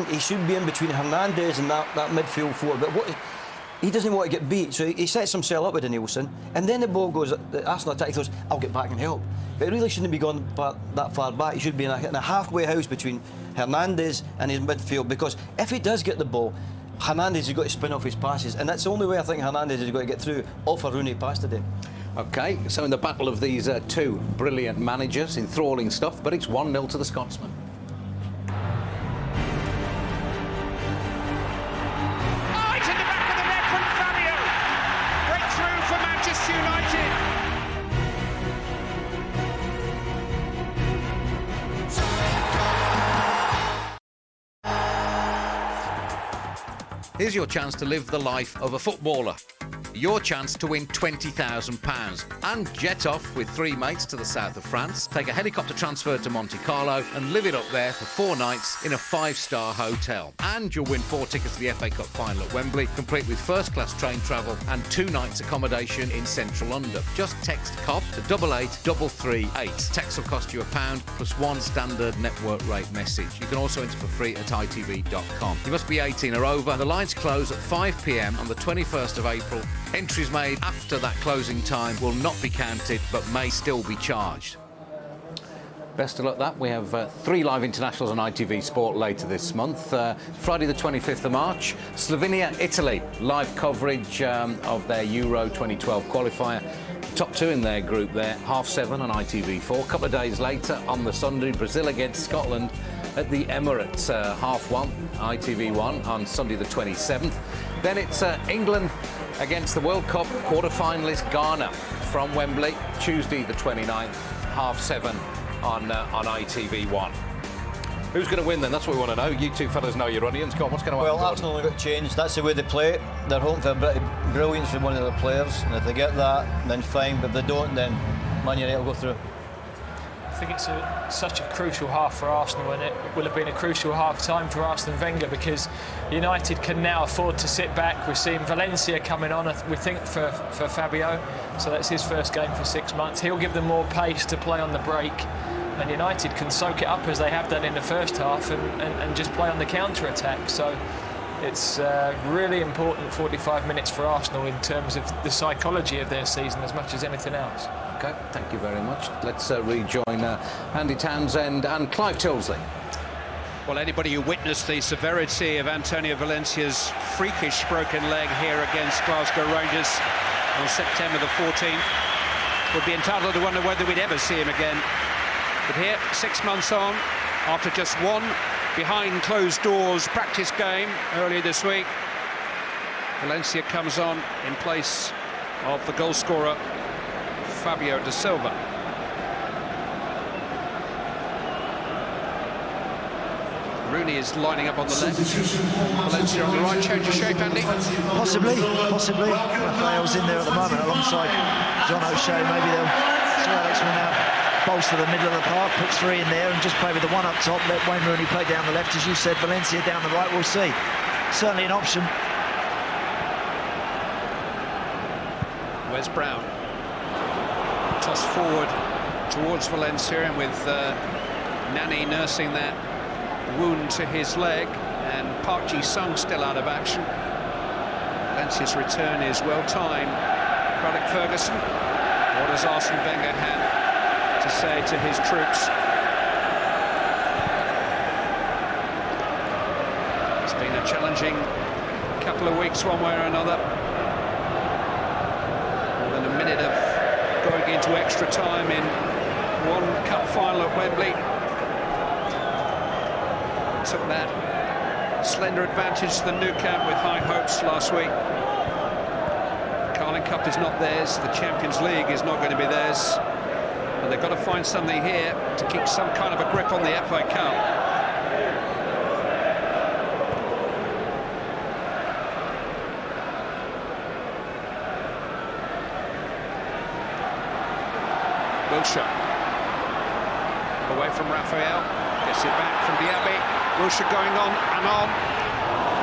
he should be in between Hernandez and that midfield 4. But he doesn't want to get beat, so he sets himself up with the Nielsen, and then the ball goes, the Arsenal attack, he goes, I'll get back and help. But it really shouldn't be going that far back. He should be in a halfway house between Hernandez and his midfield, because if he does get the ball, Hernandez has got to spin off his passes, and that's the only way I think Hernandez is going to get through off a Rooney pass today. OK, so in the battle of these 2 brilliant managers, enthralling stuff, but it's 1-0 to the Scotsman. Here's your chance to live the life of a footballer. Your chance to win £20,000 and jet off with 3 mates to the south of France, take a helicopter transfer to Monte Carlo and live it up there for 4 nights in a 5-star hotel. And you'll win 4 tickets to the FA Cup final at Wembley, complete with first-class train travel and 2 nights accommodation in central London. Just text COP to 88338. Text will cost you £1 plus 1 standard network rate message. You can also enter for free at itv.com. You must be 18 or over. The lines close at 5 p.m. on the 21st of April. Entries made after that closing time will not be counted but may still be charged. Best of luck that. We have 3 live internationals on ITV Sport later this month. Friday the 25th of March, Slovenia, Italy. Live coverage of their Euro 2012 qualifier. Top 2 in their group there, 7:30 on ITV4. A couple of days later, on the Sunday, Brazil against Scotland at the Emirates, 1:30 ITV1 on Sunday the 27th. Then it's England against the World Cup quarter-finalist Ghana from Wembley, Tuesday the 29th, 7:30 on ITV1. Who's going to win then? That's what we want to know. You two fellas know your audience. Go on, what's going to happen? Well, Arsenal have got changed. That's the way they play it. They're hoping for a bit of brilliance from one of the players, and if they get that, then fine. But if they don't, then Man United will go through. I think it's such a crucial half for Arsenal, and it will have been a crucial half-time for Arsene Wenger, because United can now afford to sit back. We're seeing Valencia coming on, we think, for Fabio, so that's his first game for 6 months. He'll give them more pace to play on the break, and United can soak it up as they have done in the first half and just play on the counter-attack. So it's really important 45 minutes for Arsenal in terms of the psychology of their season as much as anything else. OK, thank you very much. Let's rejoin Andy Townsend and Clive Tilsley. Well, anybody who witnessed the severity of Antonio Valencia's freakish broken leg here against Glasgow Rangers on September the 14th would be entitled to wonder whether we'd ever see him again. But here, 6 months on, after just one behind closed doors practice game earlier this week, Valencia comes on in place of the goal scorer Fabio da Silva. Rooney is lining up on the left. Valencia on the right. Change of shape, Andy? Possibly. Raphael's in there at the moment alongside John O'Shea. Maybe they'll see Alex will now bolster the middle of the park, put 3 in there and just play with the 1 up top, let Wayne Rooney play down the left. As you said, Valencia down the right, we'll see. Certainly an option. Wes Brown. Toss forward towards Valencia, and with Nani nursing that wound to his leg, and Park Ji-sung still out of action. Valencia's return is well timed. Craddock Ferguson. What does Arsene Wenger have to say to his troops? It's been a challenging couple of weeks one way or another. More than a minute of going into extra time in one cup final at Wembley. Took that slender advantage to the Nou Camp with high hopes last week. Carling Cup is not theirs, the Champions League is not going to be theirs, but they've got to find something here to keep some kind of a grip on the FA Cup. Wilshere away from Raphael, gets it back from Diaby. Wilshere going on and on,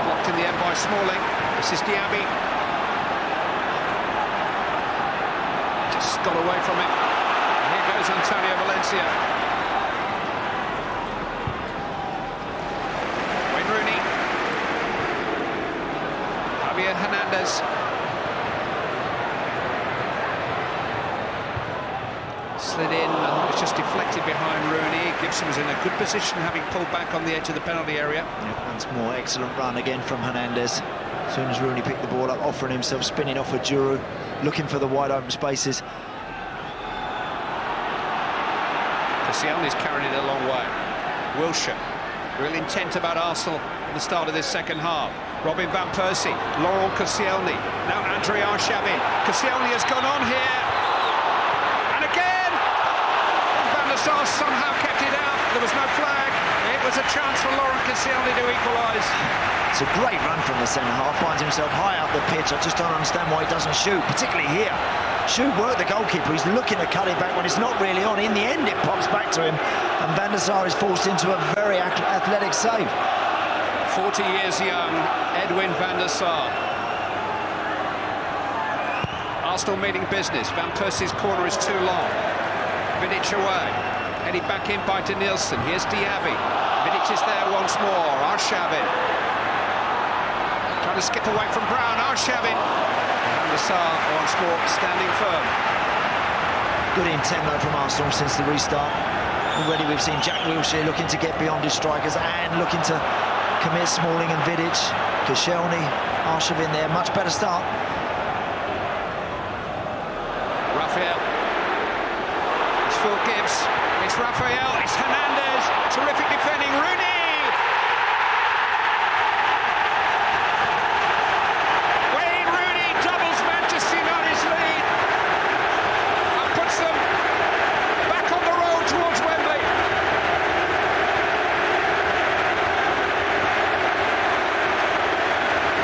blocked in the end by Smalling. This is Diaby, just got away from it. And here goes Antonio Valencia. Wayne Rooney, Javier Hernandez. Slid in, and it's just deflected behind Rooney. Gibson was in a good position, having pulled back on the edge of the penalty area. Yeah, once more, excellent run again from Hernandez. As soon as Rooney picked the ball up, offering himself, spinning off of Giroud, looking for the wide open spaces. Koscielny's carried it a long way. Wilshere, real intent about Arsenal at the start of this second half. Robin van Persie, Laurent Koscielny, now Andrei Arshavin. Koscielny has gone on here. Sar somehow kept it out. There was no flag. It was a chance for Laurent Koscielny to equalise. It's a great run from the centre-half, finds himself high up the pitch. I just don't understand why he doesn't shoot, particularly here. Shoot work the goalkeeper, he's looking to cut it back when it's not really on. In the end, it pops back to him, and Van der Sar is forced into a very athletic save. 40 years young, Edwin van der Sar. Arsenal meaning business. Van Persie's corner is too long. Vidic away. Headed back in by Denilson. Here's Diaby. Vidic is there once more. Arshavin. Trying to skip away from Brown. Arshavin. Van der Sar once more standing firm. Good intent though from Arsenal since the restart. Already we've seen Jack Wilshere looking to get beyond his strikers and looking to commit Smalling and Vidic. Koscielny, Arshavin there, much better start. Raphael. It's Phil Gibbs. It's Raphael. It's Hernandez. Terrific defending. Rooney. Wayne Rooney doubles Manchester United's lead and puts them back on the road towards Wembley.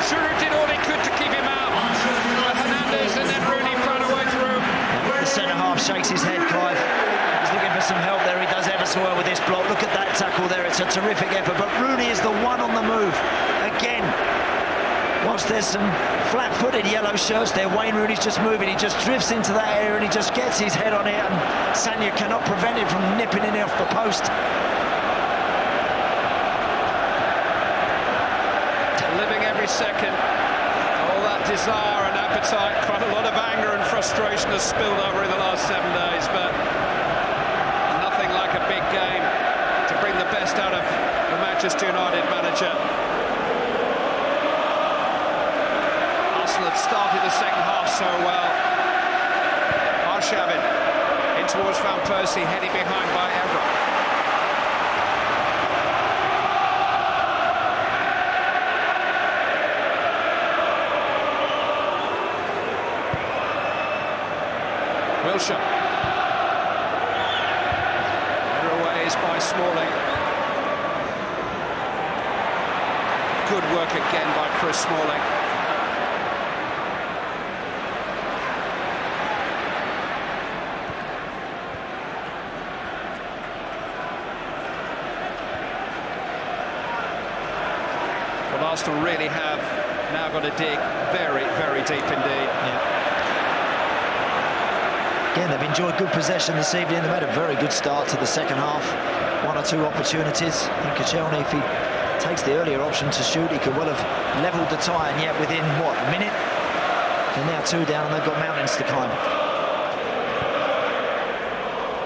Giroud did all he could to keep him out. But Hernandez and then Rooney found a way through. The centre-half shakes his head, Clive. He's looking for some help there. He does ever so well with this block. Look at that tackle there. It's a terrific effort. But Rooney is the one on the move. Again, whilst there's some flat-footed yellow shirts there, Wayne Rooney's just moving. He just drifts into that area and he just gets his head on it. And Sanya cannot prevent it from nipping in off the post. Living every second. All that desire and appetite, quite a lot of anger and frustration has spilled over in the last 7 days, but nothing like a big game to bring the best out of the Manchester United manager. Arsenal had started the second half so well. Arshavin in towards Van Persie, heading behind by Evra. Wilshere. Better away is by Smalling. Good work again by Chris Smalling. Well, Arsenal really have now got to dig very, very deep indeed. Yeah. Again, they've enjoyed good possession this evening. They've had a very good start to the second half. 1 or 2 opportunities. I think Koscielny, if he takes the earlier option to shoot, he could well have levelled the tie, and yet within, what, a minute? They're now 2 down and they've got mountains to climb.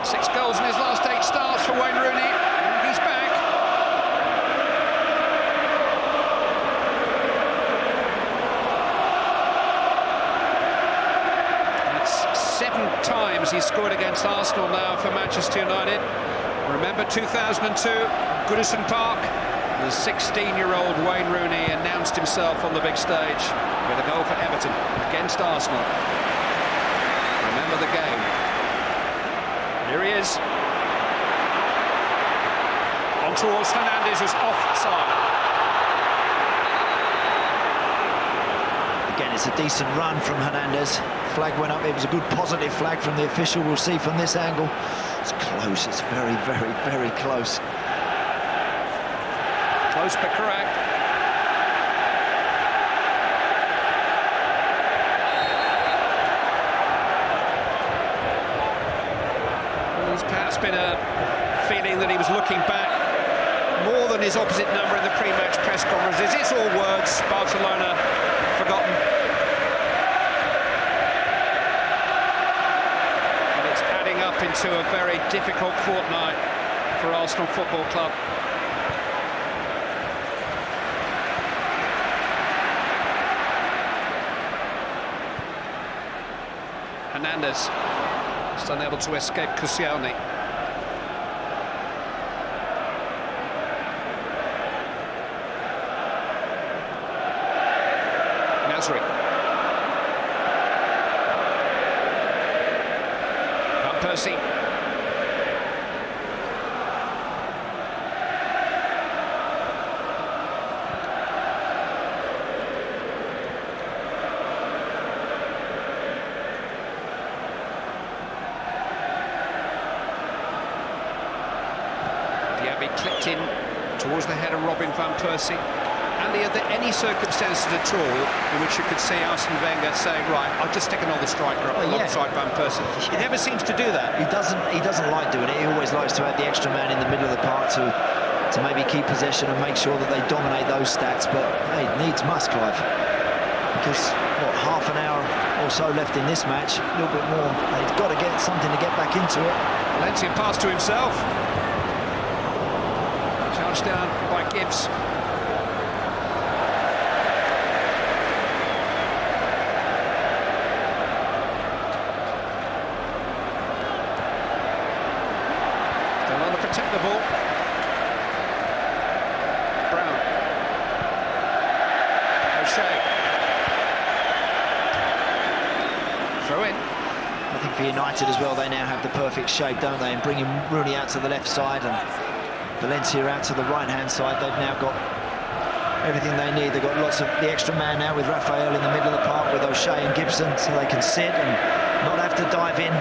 6 goals in his last 8 starts for Wayne Rooney. And he's back. That's 7 times he's scored against Arsenal now for Manchester United. Remember 2002, Goodison Park. The 16-year-old Wayne Rooney announced himself on the big stage with a goal for Everton against Arsenal. Remember the game. Here he is. On towards Hernandez, who's offside. Again, it's a decent run from Hernandez. Flag went up. It was a good positive flag from the official. We'll see from this angle. It's close. It's very, very, very close. Close but correct. There's perhaps been a feeling that he was looking back more than his opposite number in the pre-match press conferences. It's all words. Barcelona forgotten. And it's adding up into a very difficult fortnight for Arsenal Football Club. Hernandez just unable to escape Koscielny. Nasri. Van Persie. towards the head of Robin van Persie. Andy, are there any circumstances at all in which you could see Arsene Wenger saying, right, I'll just stick another striker up alongside Van Persie? He never seems to do that. He doesn't like doing it. He always likes to have the extra man in the middle of the park to maybe keep possession and make sure that they dominate those stats. But hey, needs must, Clive. Because what, half an hour or so left in this match, a little bit more. They've got to get something to get back into it. Valencia pass to himself. Charged down by Gibbs. Protect the ball. Brown. O'Shea. Throw in. I think for United as well, they now have the perfect shape, don't they? And bringing Rooney out to the left side and Valencia out to the right-hand side, they've now got everything they need. They've got lots of the extra man now with Raphael in the middle of the park with O'Shea and Gibson, so they can sit and not have to dive in.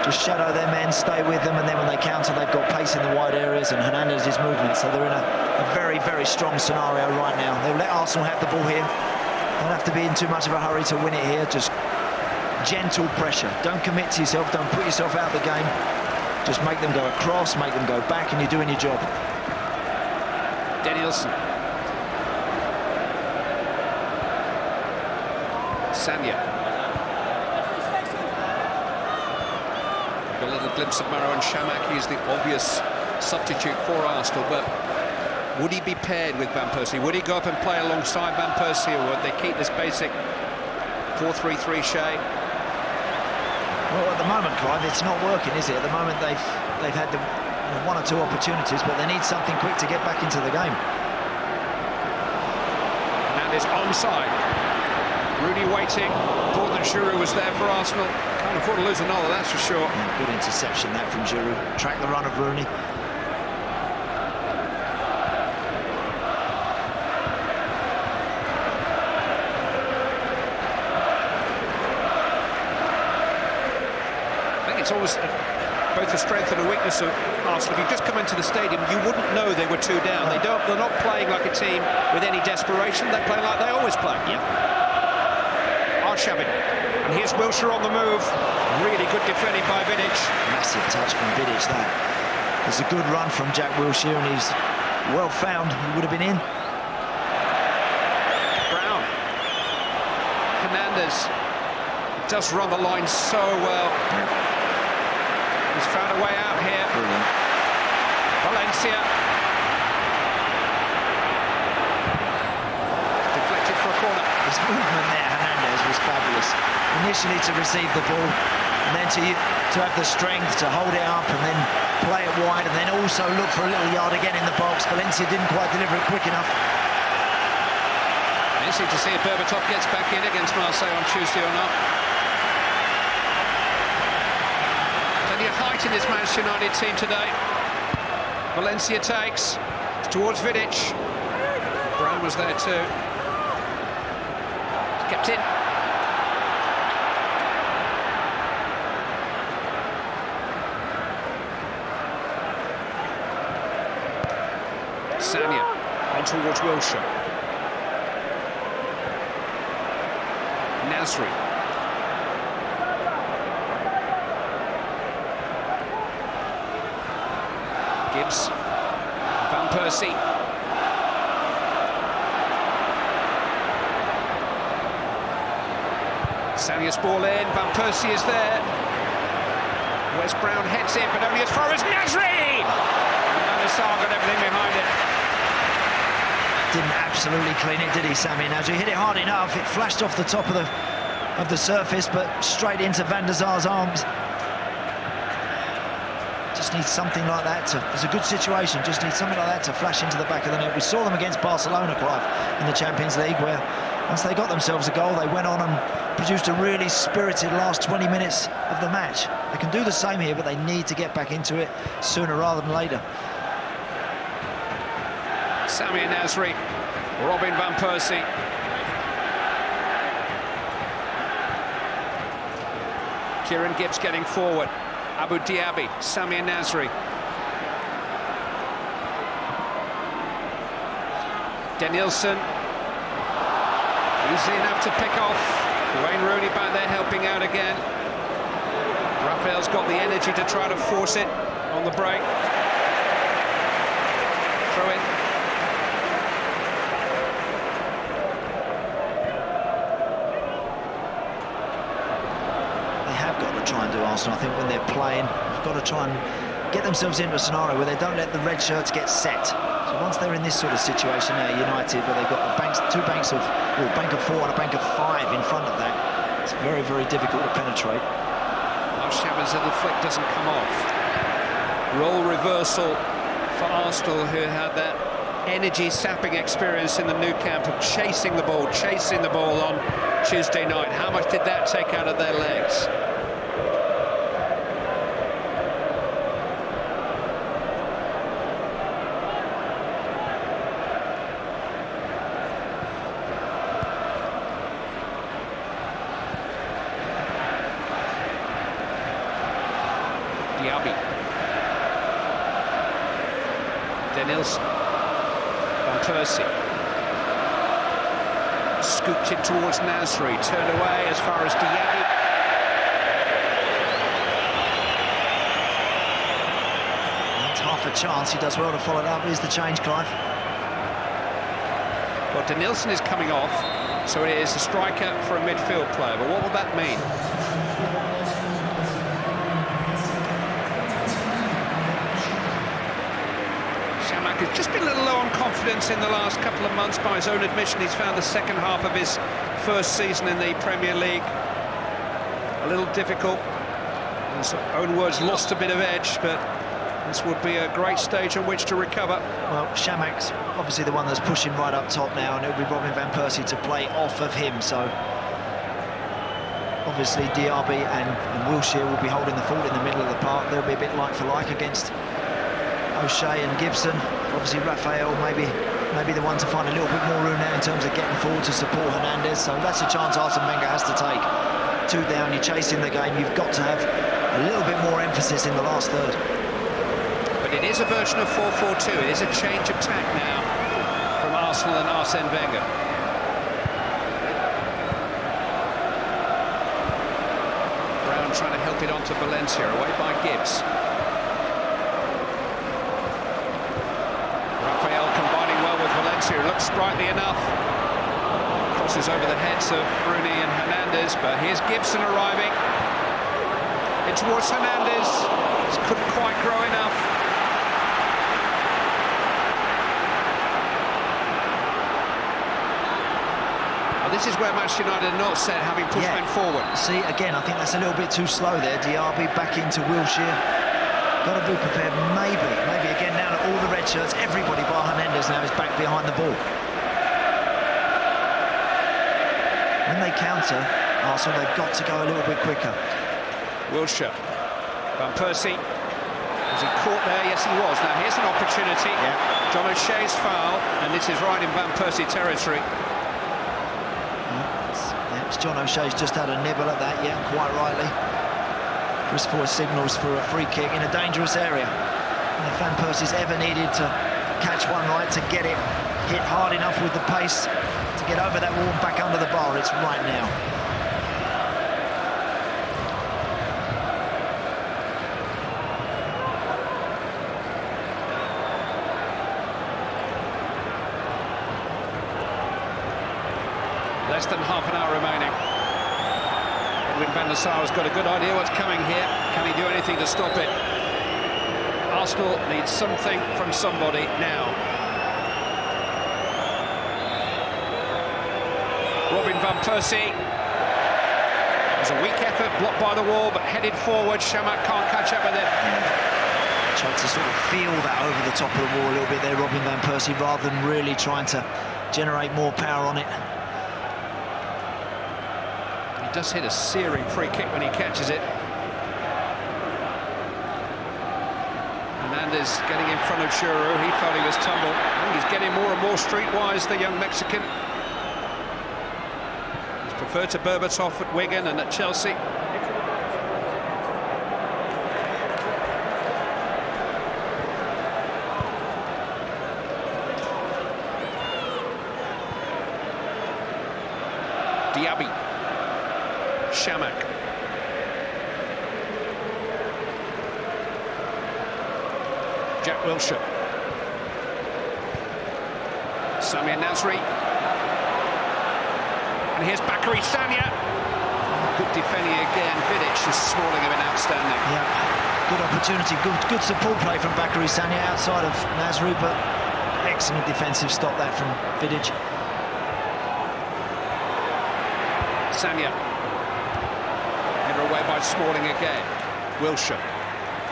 Just shadow their men, stay with them, and then when they counter, they've got pace in the wide areas and Hernandez's movement. So they're in a very, very strong scenario right now. They'll let Arsenal have the ball here. Don't have to be in too much of a hurry to win it here. Just gentle pressure. Don't commit to yourself. Don't put yourself out of the game. Just make them go across, make them go back, and you're doing your job. Danielson. Sanya. A little glimpse of Marouane Chamakh. He's the obvious substitute for Arsenal, but would he be paired with Van Persie? Would he go up and play alongside Van Persie, or would they keep this basic 4-3-3 shape? Well, at the moment, Clive, it's not working, is it? At the moment, they've had the, one or two opportunities, but they need something quick to get back into the game. Hernandez onside. Rooney waiting. Thought that Giroud was there for Arsenal. Can't afford to lose another, that's for sure. Yeah, good interception that from Giroud. Track the run of Rooney. I think it's always both a strength and a weakness of Arsenal. If you just come into the stadium, you wouldn't know they were two down. They're not playing like a team with any desperation. They're playing like they always play. Yep. Arshavin. And here's Wilshere on the move. Really good defending by Vidic. Massive touch from Vidic, that. It's a good run from Jack Wilshere, and he's well found. He would have been in. Brown. Hernandez does run the line so well. He's found a way out here. Brilliant. Valencia. Deflected for a corner. His movement there, Hernandez, was fabulous. Initially to receive the ball, and then to have the strength to hold it up and then play it wide, and then also look for a little yard again in the box. Valencia didn't quite deliver it quick enough. Interesting to see if Berbatov gets back in against Marseille on Tuesday or not. Plenty of height in this Manchester United team today. Valencia takes towards Vidic. Brown was there too. Kept in. Sanya on towards Wilshere. Nasri. Gibbs. Van Persie. Sanya's ball in. Van Persie is there. Wes Brown heads in, but only as far as Nasri! And Nassar got everything behind it. Didn't absolutely clean it, did he, Sami Nasri? Hit it hard enough. It flashed off the top of the surface, but straight into Van der Sar's arms. Just needs something like that to... It's a good situation. Just needs something like that to flash into the back of the net. We saw them against Barcelona, Clive, in the Champions League, where once they got themselves a goal, they went on and produced a really spirited last 20 minutes of the match. They can do the same here, but they need to get back into it sooner rather than later. Sami Nasri, Robin van Persie. Kieran Gibbs getting forward. Abu Diaby, Sami Nasri. Danielson. Easy enough to pick off. Wayne Rooney back there helping out again. Raphael's got the energy to try to force it on the break. Throw in. They have got to try and do Arsenal. I think when they're playing, they've got to try and get themselves into a scenario where they don't let the red shirts get set. So once they're in this sort of situation now, United, where they've got a bank of 4 and a bank of 5 in front of that, it's very, very difficult to penetrate. Shabba's little flick doesn't come off. Role reversal for Arsenal, who had that energy-sapping experience in the new camp of chasing the ball on Tuesday night. How much did that take out of their legs? Danielson, Van Persie, scooped it towards Nasri, turned away as far as Diaby. That's half a chance. He does well to follow it up. Here's the change, Clive. Well, Danielson is coming off, so it is a striker for a midfield player. But what will that mean? He's just been a little low on confidence in the last couple of months. By his own admission, he's found the second half of his first season in the Premier League a little difficult. In his own words, lost a bit of edge, but this would be a great stage on which to recover. Well, Shamak's obviously the one that's pushing right up top now, and it'll be Robin Van Persie to play off of him. So obviously Diaby and Wilshere will be holding the fort in the middle of the park. They'll be a bit like for like against O'Shea and Gibson. Obviously Raphael maybe the one to find a little bit more room now in terms of getting forward to support Hernandez. So that's a chance Arsene Wenger has to take. 2 down, you're chasing the game, you've got to have a little bit more emphasis in the last third. But it is a version of 4-4-2. It is a change of tack now from Arsenal and Arsene Wenger. Brown trying to help it onto Valencia, away by Gibbs. Valencia looks sprightly enough, crosses over the heads of Rooney and Hernandez, but here's Gibson arriving in towards Hernandez. Just couldn't quite grow enough. Well, this is where Manchester United are not set, having pushed men forward. See, again, I think that's a little bit too slow there. Diaby back into Wilshere. Got to be prepared, maybe again, now that all the red shirts, everybody bar Hernandez now is back behind the ball. When they counter Arsenal, they've got to go a little bit quicker. Wilshere, Van Persie, was he caught there? Yes, he was. Now here's an opportunity. Yeah. John O'Shea's foul, and this is right in Van Persie territory. It's John O'Shea's just had a nibble at that, yeah, quite rightly. Chris Foy signals for a free kick in a dangerous area. And if Van Persie's ever needed to catch one right, to get it hit hard enough with the pace to get over that wall and back under the bar, it's right now. Less than half an hour remaining. Van der Sar's got a good idea what's coming here. Can he do anything to stop it? Arsenal needs something from somebody now. Robin Van Persie. It was a weak effort, blocked by the wall, but headed forward. Shamak can't catch up with it. Tried to sort of feel that over the top of the wall a little bit there, Robin Van Persie, rather than really trying to generate more power on it. He does hit a searing free kick when he catches it. Hernandez getting in front of Giroud. He felt he was tumbled. I think he's getting more and more streetwise, the young Mexican. He's preferred to Berbatov at Wigan and at Chelsea. Diaby. Shamak. Jack Wilshere. Samir Nasri. And here's Bakary Sagna. Good defending again. Vidic and Smalling have been outstanding. Yeah, good opportunity, good support play from Bakary Sagna outside of Nasri, but excellent defensive stop that from Vidic. Sagna. Header away by Smalling again. Wilshere.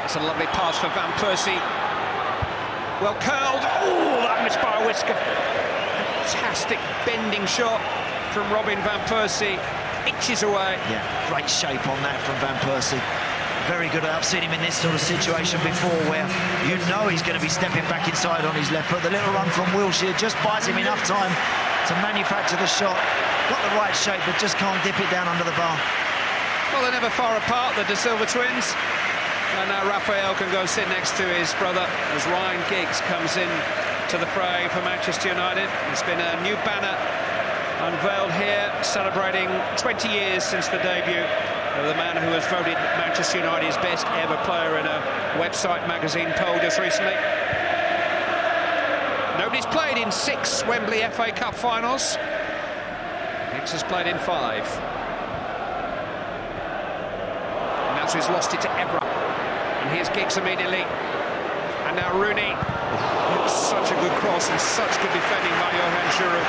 That's a lovely pass for Van Persie. Well curled. Oh, that missed by a whisker. Fantastic bending shot from Robin Van Persie. Inches away. Yeah, great shape on that from Van Persie. Very good. I've seen him in this sort of situation before where you know he's going to be stepping back inside on his left foot. The little run from Wilshere just buys him enough time to manufacture the shot. Got the right shape, but just can't dip it down under the bar. Well, they're never far apart, the De Silva twins. And now Raphael can go and sit next to his brother as Ryan Giggs comes in to the fray for Manchester United. It's been a new banner unveiled here, celebrating 20 years since the debut of the man who has voted Manchester United's best ever player in a website magazine poll just recently. Nobody's played in 6 Wembley FA Cup finals. Giggs has played in 5. Nasri's lost it to Ebra. And here's Giggs immediately. And now Rooney. It's such a good cross and such good defending by Johan Giroud.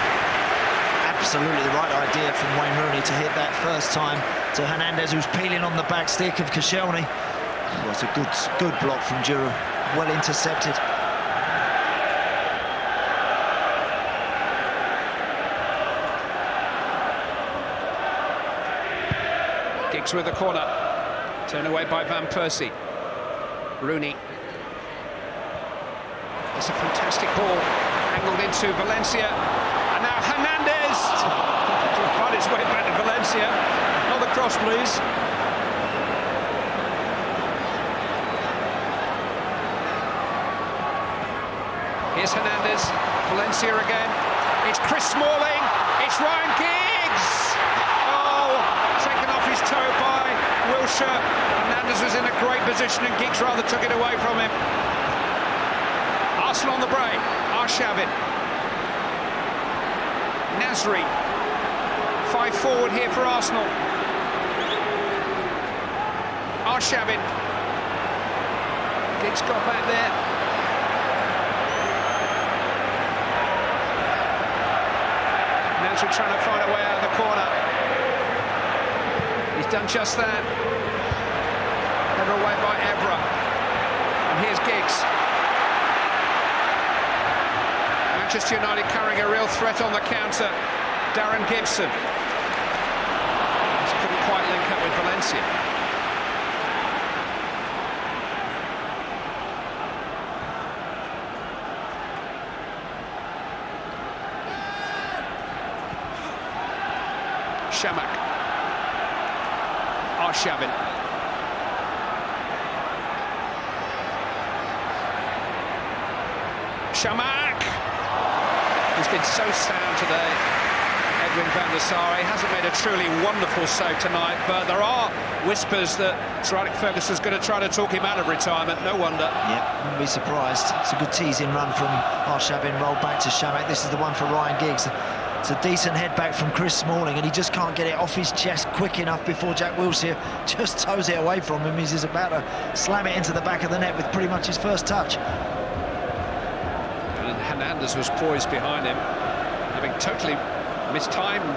Absolutely the right idea from Wayne Rooney to hit that first time to Hernandez, who's peeling on the back stick of Koscielny. Well, it's a good block from Giroud, well intercepted. Giggs with the corner, turned away by Van Persie. Rooney. It's a fantastic ball, angled into Valencia. And now Hernandez will find its way back to Valencia. Another cross, please. Here's Hernandez. Valencia again. It's Chris Smalling. It's Ryan Giggs. Oh, taken off his toe by Wilshere. Hernandez was in a great position and Giggs rather took it away from him. Arsenal on the break. Arshavin. Nasri. 5 forward here for Arsenal. Arshavin. Giggs got back there. Nasri trying to find a way out of the corner. He's done just that. Header away by Evra. And here's Giggs. Manchester United carrying a real threat on the counter. Darren Gibson. Just couldn't quite link up with Valencia. Shamak. Arshavin. Shamak. He's been so sound today. Edwin van der Sar hasn't made a truly wonderful save tonight, but there are whispers that Sir Alex Ferguson's going to try to talk him out of retirement. No wonder. Yeah, wouldn't be surprised. It's a good teasing run from Arshavin, rolled back to Shamak. This is the one for Ryan Giggs. It's a decent head back from Chris Smalling, and he just can't get it off his chest quick enough before Jack Wilshere just toes it away from him. He's about to slam it into the back of the net with pretty much his first touch. And Hernandez was poised behind him, having totally mistimed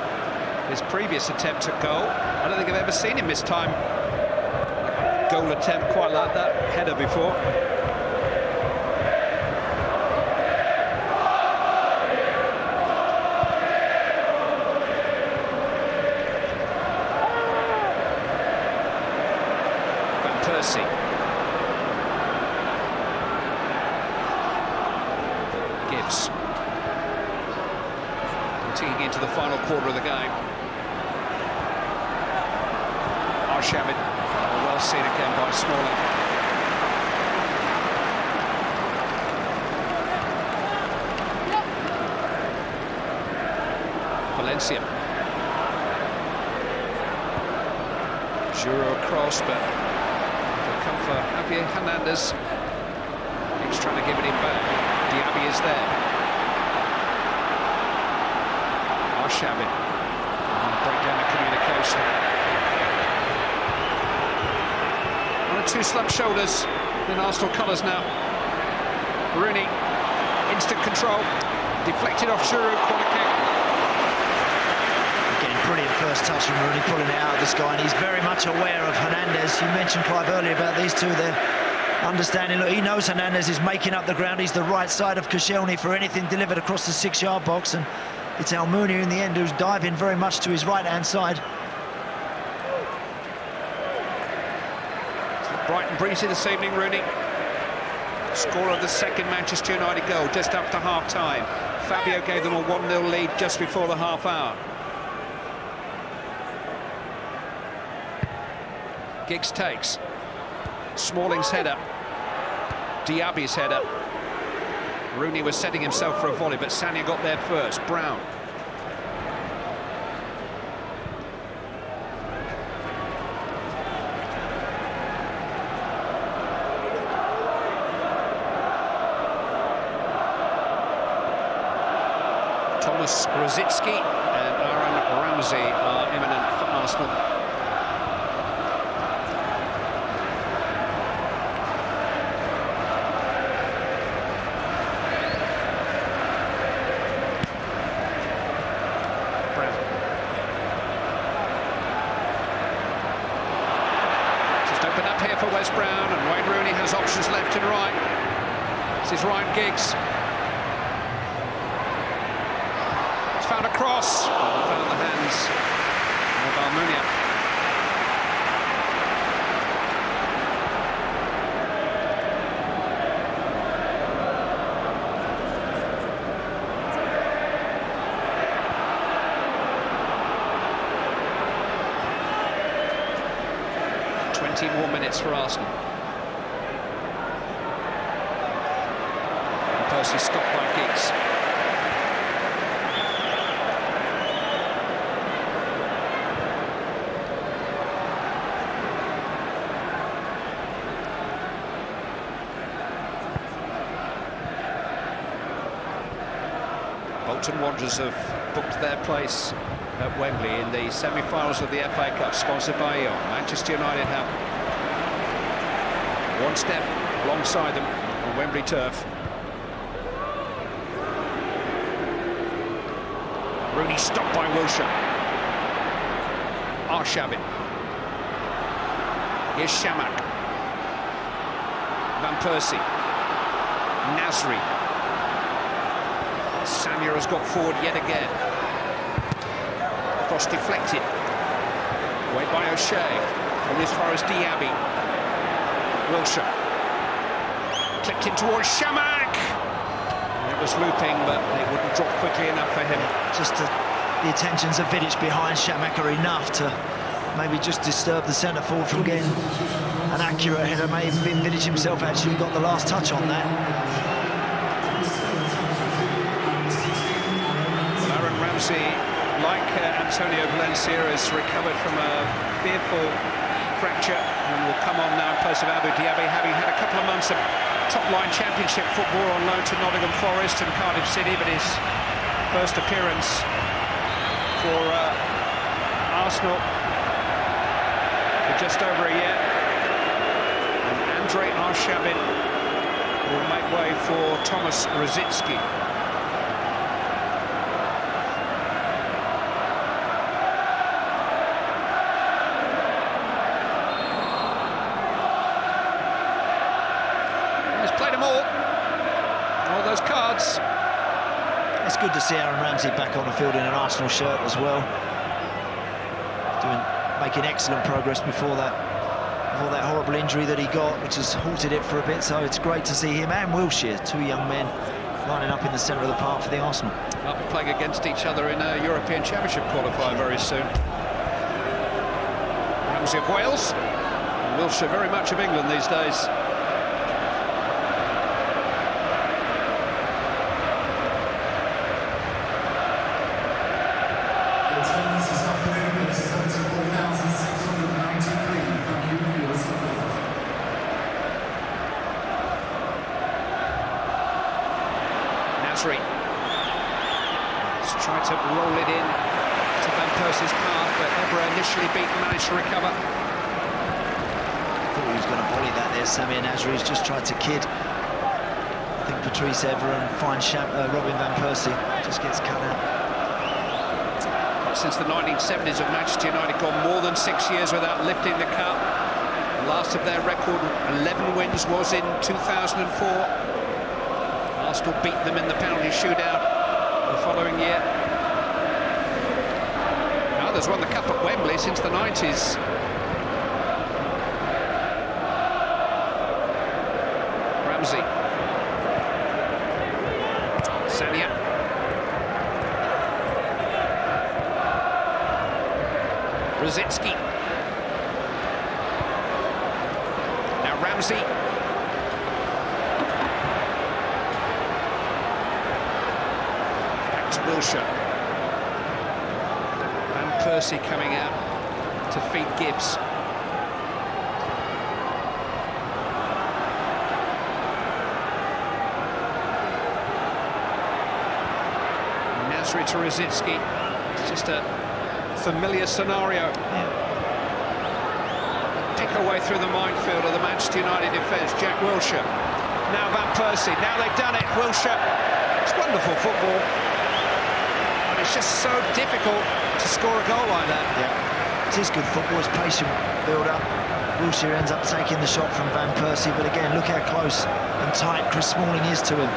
his previous attempt at goal. I don't think I've ever seen him mistime a goal attempt quite like that header before. Van Persie. Gibbs. Continuing into the final quarter of the game. Arshavin. Well seen again by Smalling. Valencia. Juro across, but it'll come for Javier Hernandez. He's trying to give it back. Diaby is there. Arshavin. Break down the communication. One or two slump shoulders in Arsenal colours now. Rooney, instant control. Deflected off Juro, corner kick. Brilliant first touch from Rooney, pulling it out of the sky, and he's very much aware of Hernandez. You mentioned, Clive, earlier about these two there. Understanding, look, he knows Hernandez is making up the ground. He's the right side of Koscielny for anything delivered across the 6-yard box, and it's Almunia in the end who's diving very much to his right-hand side. It's bright and breezy this evening, Rooney. Score of the second Manchester United goal just after half-time. Fabio gave them a 1-0 lead just before the half-hour. Giggs takes. Smalling's header. Diaby's header. Rooney was setting himself for a volley, but Sagna got there first. Brown. Thomas Rosicki and Aaron Ramsey are imminent for Arsenal. Brown, and Wayne Rooney has options left and right. This is Ryan Giggs. He's found a cross. Found the hands of Almunia. More minutes for Arsenal. And Percy stopped by Giggs. Bolton Wanderers have booked their place at Wembley in the semi-finals of the FA Cup, sponsored by Eon. Manchester United have one step alongside them on Wembley turf. Rooney stopped by Wilshere. Arshavin. Here's Shamak. Van Persie. Nasri. Sagna has got forward yet again. Cross deflected. Away by O'Shea. And as far as Diaby. Wilshere. Clipped in towards Shamak. It was looping, but it wouldn't drop quickly enough for him. Just the attentions of Vidic behind Shamak are enough to maybe just disturb the centre forward from getting an accurate header. May have been Vidic himself actually got the last touch on that. Well, Aaron Ramsey, like Antonio Valencia, has recovered from a fearful fracture and will come on now in place of Abu Diaby, having had a couple of months of top-line championship football on loan to Nottingham Forest and Cardiff City, but his first appearance for Arsenal for just over a year. And Andre Arshavin will make way for Thomas Rosicki. All those cards. It's good to see Aaron Ramsey back on the field in an Arsenal shirt as well. Making excellent progress before that horrible injury that he got, which has halted it for a bit. So it's great to see him and Wilshere, two young men, lining up in the centre of the park for the Arsenal. They'll be playing against each other in a European Championship qualifier very soon. Ramsey of Wales, and Wilshere very much of England these days. Attendance is up there, but it's 34,690 Nasri. He's tried to roll it in to Van Persie's path, but Evra initially beaten, managed to recover. Thought he was going to volley that there. Samir Nasri has just tried to kid, I think, Patrice Evra, and find Robin Van Persie. Just gets cut out. Since the 1970s have Manchester United gone more than 6 years without lifting the cup. The last of their record 11 wins was in 2004. Arsenal beat them in the penalty shootout the following year. Others won the cup at Wembley since the 90s. Ramsey. Sanya. Rosicki. Now Ramsey. Back to Wilshere. Van Persie coming out to feed Gibbs. Nasri to Rosicki. It's just a familiar scenario. Pick away through the minefield of the Manchester United defence. Jack Wilshere. Now Van Persie. Now they've done it. Wilshere. It's wonderful football. But it's just so difficult to score a goal like that. Yeah, it is good football. It's patient build-up. Wilshere ends up taking the shot from Van Persie, but again, look how close and tight Chris Smalling is to him.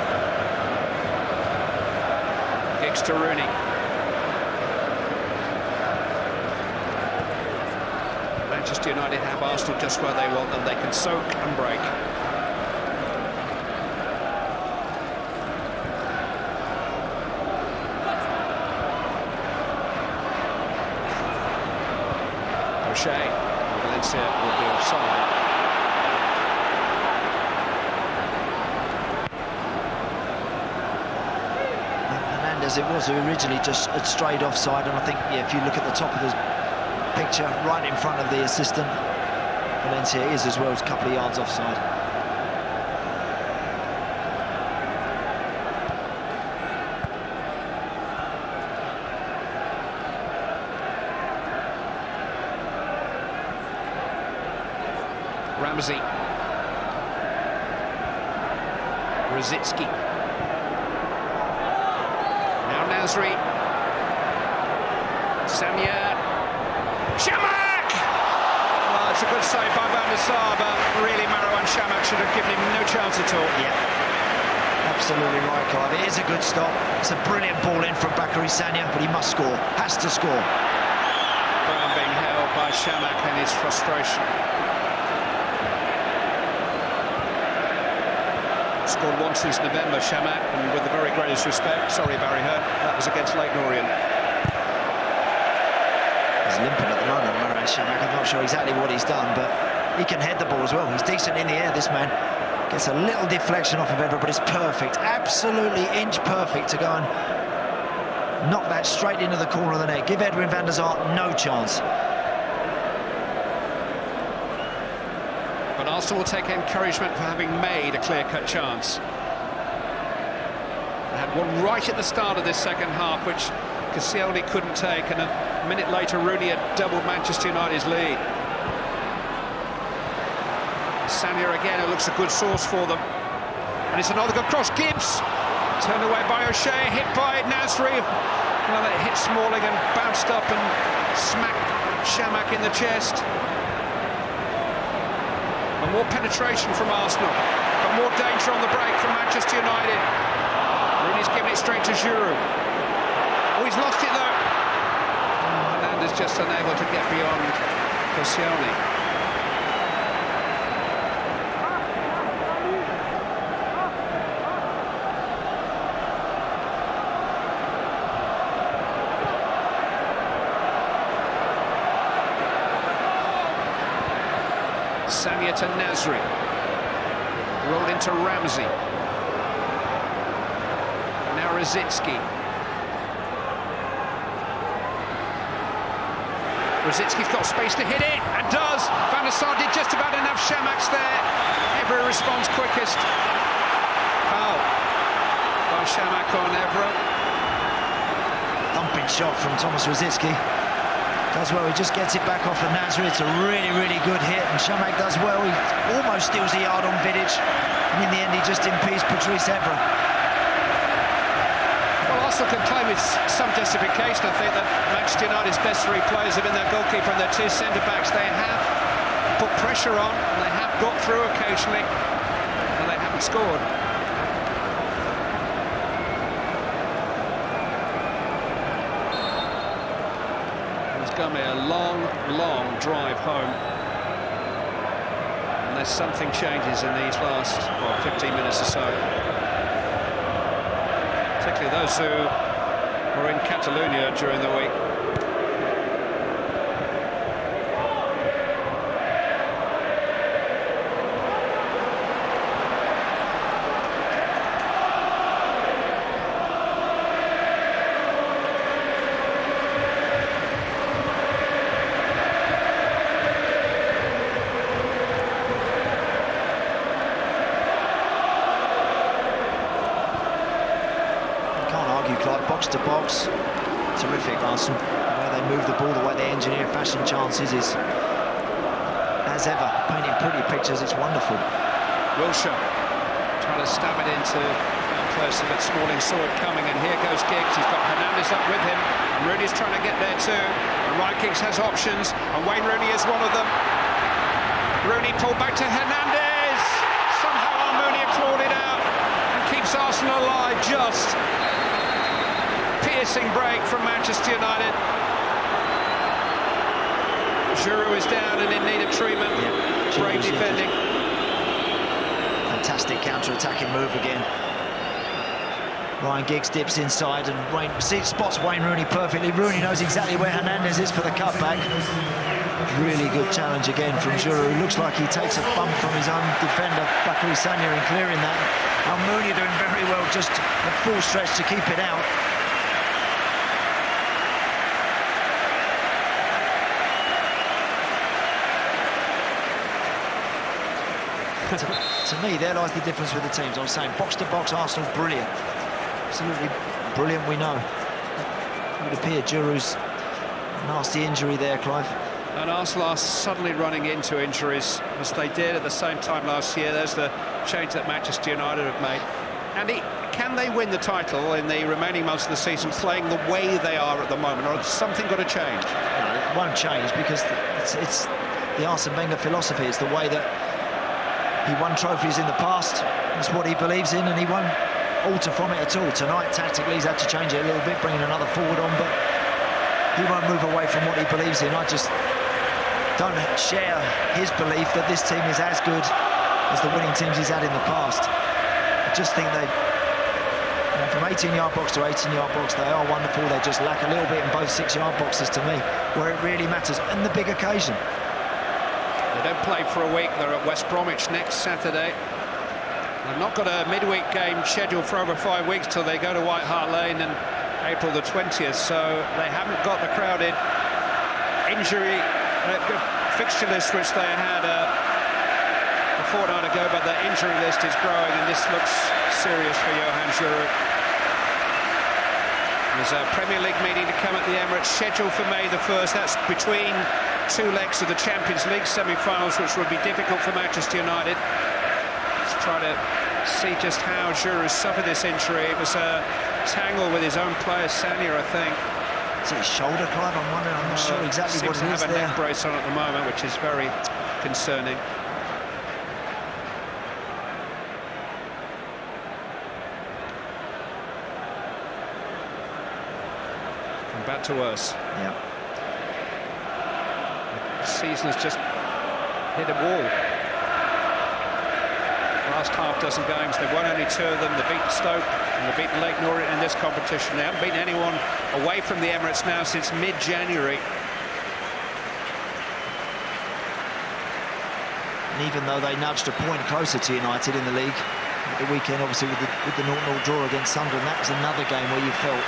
Giggs to Rooney. Manchester United have Arsenal just where they want them. They can soak and break. O'Shea. Valencia will be offside. Hernandez it was who originally just had strayed offside, and I think, yeah, if you look at the top of the picture right in front of the assistant, Valencia is as well as a couple of yards offside. Ramsey. Rosicki. Now Nasri. Sanya. Chamak! Well, it's a good save by Van der Sar, but really Marouane Chamak should have given him no chance at all. Yeah, absolutely right, Clive. It is a good stop. It's a brilliant ball in from Bakary Sagna, but he must score, has to score. Brown being held by Chamak and his frustration. Scored once since November, Chamak, and with the very greatest respect, sorry Barry Hurt, that was against Leyton Orient. He's limping at the moment, Marouane Chamak. I'm not sure exactly what he's done, but he can head the ball as well. He's decent in the air, this man. Gets a little deflection off of Evra, but it's perfect, absolutely inch perfect to go and knock that straight into the corner of the net. Give Edwin van der Sar no chance. But Arsenal will take encouragement for having made a clear-cut chance. They had one right at the start of this second half, which Koscielny couldn't take, and a minute later Rooney had doubled Manchester United's lead. Sanya again, who looks a good source for them. And it's another good cross. Gibbs turned away by O'Shea, hit by Nasri. Well, it hit Smalling and bounced up and smacked Chamak in the chest. And more penetration from Arsenal, but more danger on the break from Manchester United. Rooney's giving it straight to Giroud. Oh, he's lost it though. Hernandez just unable to get beyond Koscielny. Sanya to Nasri. Rolled into Ramsey. Now Rosicki. Rosicki's got space to hit it, and does. Van der Sar did just about enough. Chamak's there. Evra responds quickest. Foul by by Shamak on Evra. Thumping shot from Thomas Rosicki. Does well, he just gets it back off of Nasri. It's a really, really good hit, and Shamak does well. He almost steals a yard on Vidic, and in the end he just impedes Patrice Evra. Well, Arsenal can claim with some justification, I think, that Manchester United's best three players have been their goalkeeper and their two centre-backs. They have put pressure on, and they have got through occasionally, and they haven't scored. It's going to be a long, long drive home, unless something changes in these last 15 minutes or so. Particularly those who were in Catalonia during the week. Box to box, terrific Arsenal. The way they move the ball, the way they engineer fashion chances is, as ever, painting pretty pictures. It's wonderful. Wilshere trying to stab it into closer, but Smalling saw it coming, and here goes Giggs. He's got Hernandez up with him, and Rooney's trying to get there too. And Ryan Giggs has options, and Wayne Rooney is one of them. Rooney pulled back to Hernandez. Somehow Almunia clawed it out and keeps Arsenal alive. Just piercing break from Manchester United. Giroud is down and in need of treatment. Yeah, brave defending. Fantastic counter-attacking move again. Ryan Giggs dips inside and spots Wayne Rooney perfectly. Rooney knows exactly where Hernandez is for the cutback. Really good challenge again from Giroud. Looks like he takes a bump from his own defender, Bakary Sagna, in clearing that. Almunia doing very well, just a full stretch to keep it out. To me, there lies the difference with the teams. I was saying, box-to-box, Arsenal, brilliant. Absolutely brilliant, we know. It would appear Giroud's nasty injury there, Clive. And Arsenal are suddenly running into injuries, as they did at the same time last year. There's the change that Manchester United have made. Andy, can they win the title in the remaining months of the season playing the way they are at the moment, or has something got to change? No, it won't change, because it's the Arsene Wenger philosophy. It's the way that he won trophies in the past. It's what he believes in, and he won't alter from it at all. Tonight, tactically, he's had to change it a little bit, bringing another forward on, but he won't move away from what he believes in. I just don't share his belief that this team is as good as the winning teams he's had in the past. I just think they, from 18-yard box to 18-yard box, they are wonderful. They just lack a little bit in both 6-yard boxes to me, where it really matters, and the big occasion. They don't play for a week. They're at West Bromwich next Saturday. They've not got a midweek game scheduled for over 5 weeks till they go to White Hart Lane in April the 20th, so they haven't got the crowded injury fixture list which they had a fortnight ago, but the injury list is growing, and this looks serious for Johan Giroud. There's a Premier League meeting to come at the Emirates, scheduled for May the 1st. That's between two legs of the Champions League semi-finals, which would be difficult for Manchester United. Let's try to see just how Giroud suffered this injury. It was a tangle with his own player, Sagna, I think. Is it his shoulder, Clive? I'm wondering. I'm not sure exactly what it is there. Seems to have a neck brace on at the moment, which is very concerning. From bad to worse. Yeah. The season has just hit a wall. Last half dozen games, they've won only 2 of them. They've beaten Stoke and they've beaten Leyton Orient in this competition. They haven't beaten anyone away from the Emirates now since mid-January. And even though they nudged a point closer to United in the league at the weekend, obviously with the 0-0 draw against Sunderland, that was another game where you felt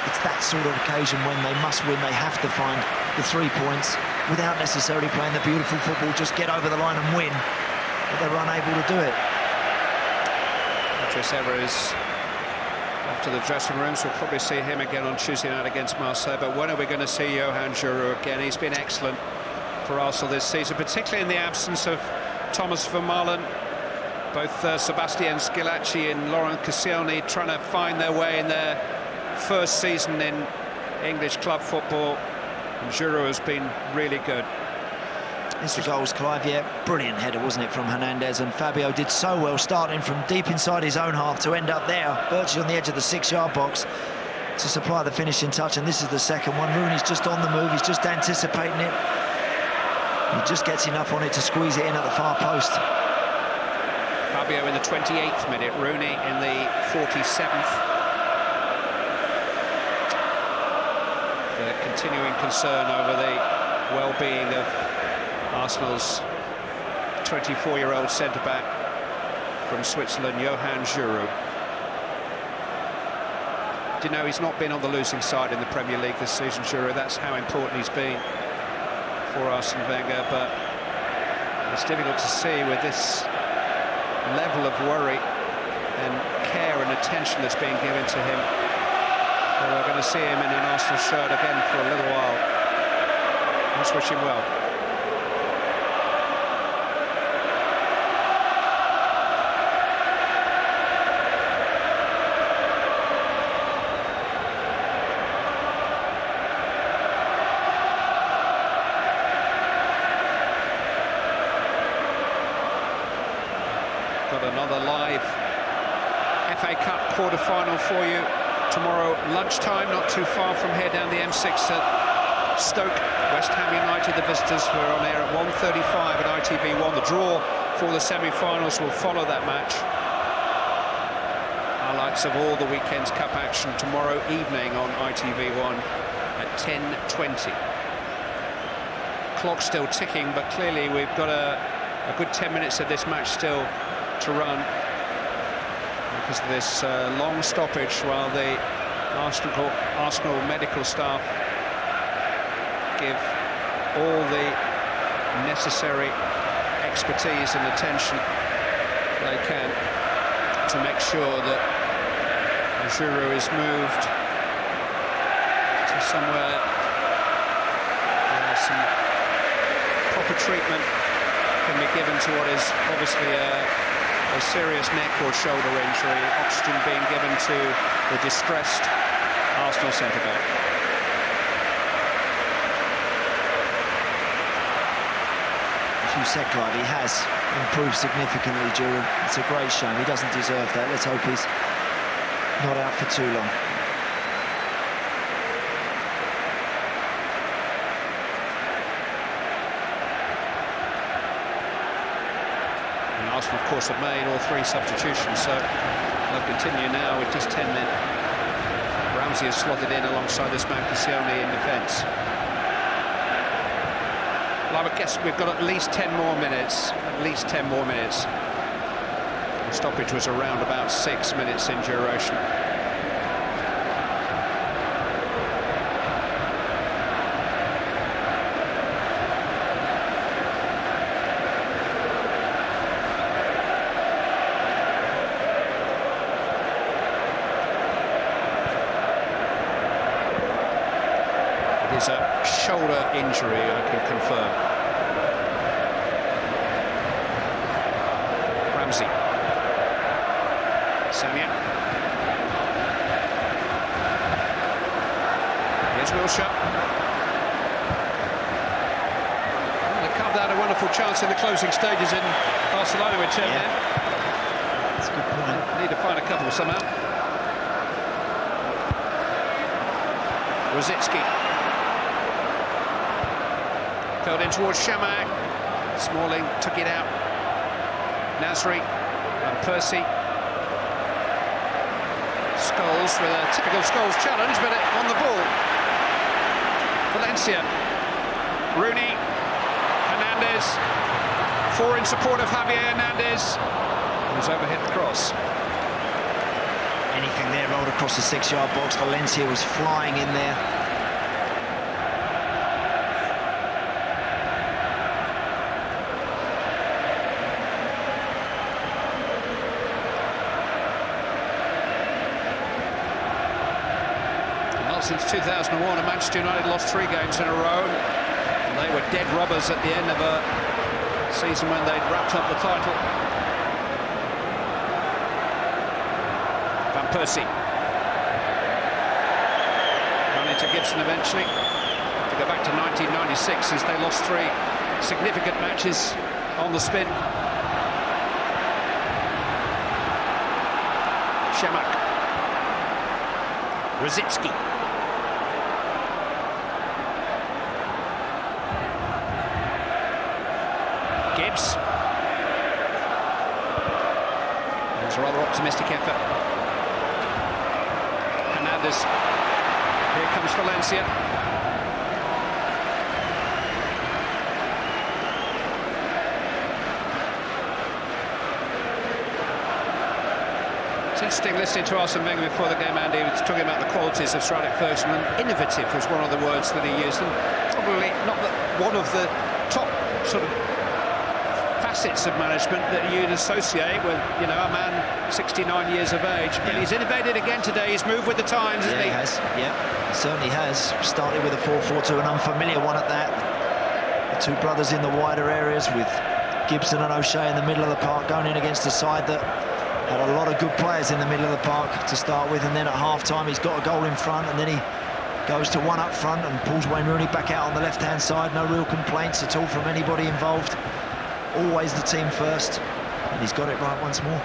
it's that sort of occasion when they must win. They have to find the 3 points without necessarily playing the beautiful football, just get over the line and win. But they were unable to do it. Patrice Evra is off to the dressing rooms. We'll probably see him again on Tuesday night against Marseille. But when are we going to see Johan Giroud again? He's been excellent for Arsenal this season, particularly in the absence of Thomas Vermaelen. Both Sebastian Schillaci and Laurent Koscielny trying to find their way in their first season in English club football. And Giroud has been really good. It's the goals, Clive, yeah. Brilliant header, wasn't it, from Hernandez? And Fabio did so well, starting from deep inside his own half to end up there, virtually on the edge of the 6-yard box, to supply the finishing touch. And this is the second one. Rooney's just on the move, he's just anticipating it. He just gets enough on it to squeeze it in at the far post. Fabio in the 28th minute, Rooney in the 47th. The continuing concern over the well-being of Arsenal's 24-year-old centre-back from Switzerland, Johan Giroud. Do you know, he's not been on the losing side in the Premier League this season, Giroud. That's how important he's been for Arsene Wenger, but it's difficult to see with this level of worry and care and attention that's being given to him. Well, we're going to see him in an Arsenal shirt again for a little while. Let's wish him well. Got another live FA Cup quarter-final for you tomorrow lunchtime, not too far from here down the M6 at Stoke. West Ham United, the visitors, who are on air at 1:35 at ITV1. The draw for the semi-finals will follow that match. Highlights of all the weekend's cup action tomorrow evening on ITV1 at 10:20. Clock's still ticking, but clearly we've got a good 10 minutes of this match still to run, because of this long stoppage while the Arsenal medical staff give all the necessary expertise and attention they can to make sure that Giroud is moved to somewhere where some proper treatment can be given to what is obviously a serious neck or shoulder injury. Oxygen being given to the distressed Arsenal centre-back. As you said, Clive, he has improved significantly, Giroud. It's a great shame. He doesn't deserve that. Let's hope he's not out for too long. Arsenal, of course, have made all 3 substitutions, so they'll continue now with just 10 men. Ramsey is slotted in alongside this man Koscielny in defence. Well, I would guess we've got at least 10 more minutes. At least 10 more minutes. The stoppage was around about 6 minutes in duration. Is a shoulder injury, I can confirm. Ramsey. Samia. Here's Wilshere. Well, they carved out a wonderful chance in the closing stages in Barcelona with 10 men. That's a good point. Need to find a couple somehow. Rosicki. Curled in towards Chamak. Smalling took it out. Nasri and Percy. Scholes with a typical Scholes challenge, but on the ball. Valencia. Rooney. Hernandez. 4 in support of Javier Hernandez. His overhead cross. Anything there rolled across the 6-yard box. Valencia was flying in there. since 2001, and Manchester United lost 3 games in a row. And they were dead rubbers at the end of a season when they'd wrapped up the title. Van Persie. Run into Gibson eventually. To go back to 1996, since they lost 3 significant matches on the spin. Shemak. Rosicki. Gibbs. It was a rather optimistic effort. Hernandez. Here comes Valencia. It's interesting listening to Arsene Wenger before the game, Andy. He was talking about the qualities of Sir Alex Ferguson, and innovative was one of the words that he used, and probably not one of the top sort of facets of management that you'd associate with, you know, a man 69 years of age. But he's innovated again today. He's moved with the times, hasn't he? He has. Yeah, he certainly has. Started with a 4-4-2, an unfamiliar one at that. The 2 brothers in the wider areas, with Gibson and O'Shea in the middle of the park, going in against a side that had a lot of good players in the middle of the park to start with, and then at half-time he's got a goal in front, and then he goes to 1 up front and pulls Wayne Rooney back out on the left-hand side. No real complaints at all from anybody involved. Always the team first, and he's got it right once more.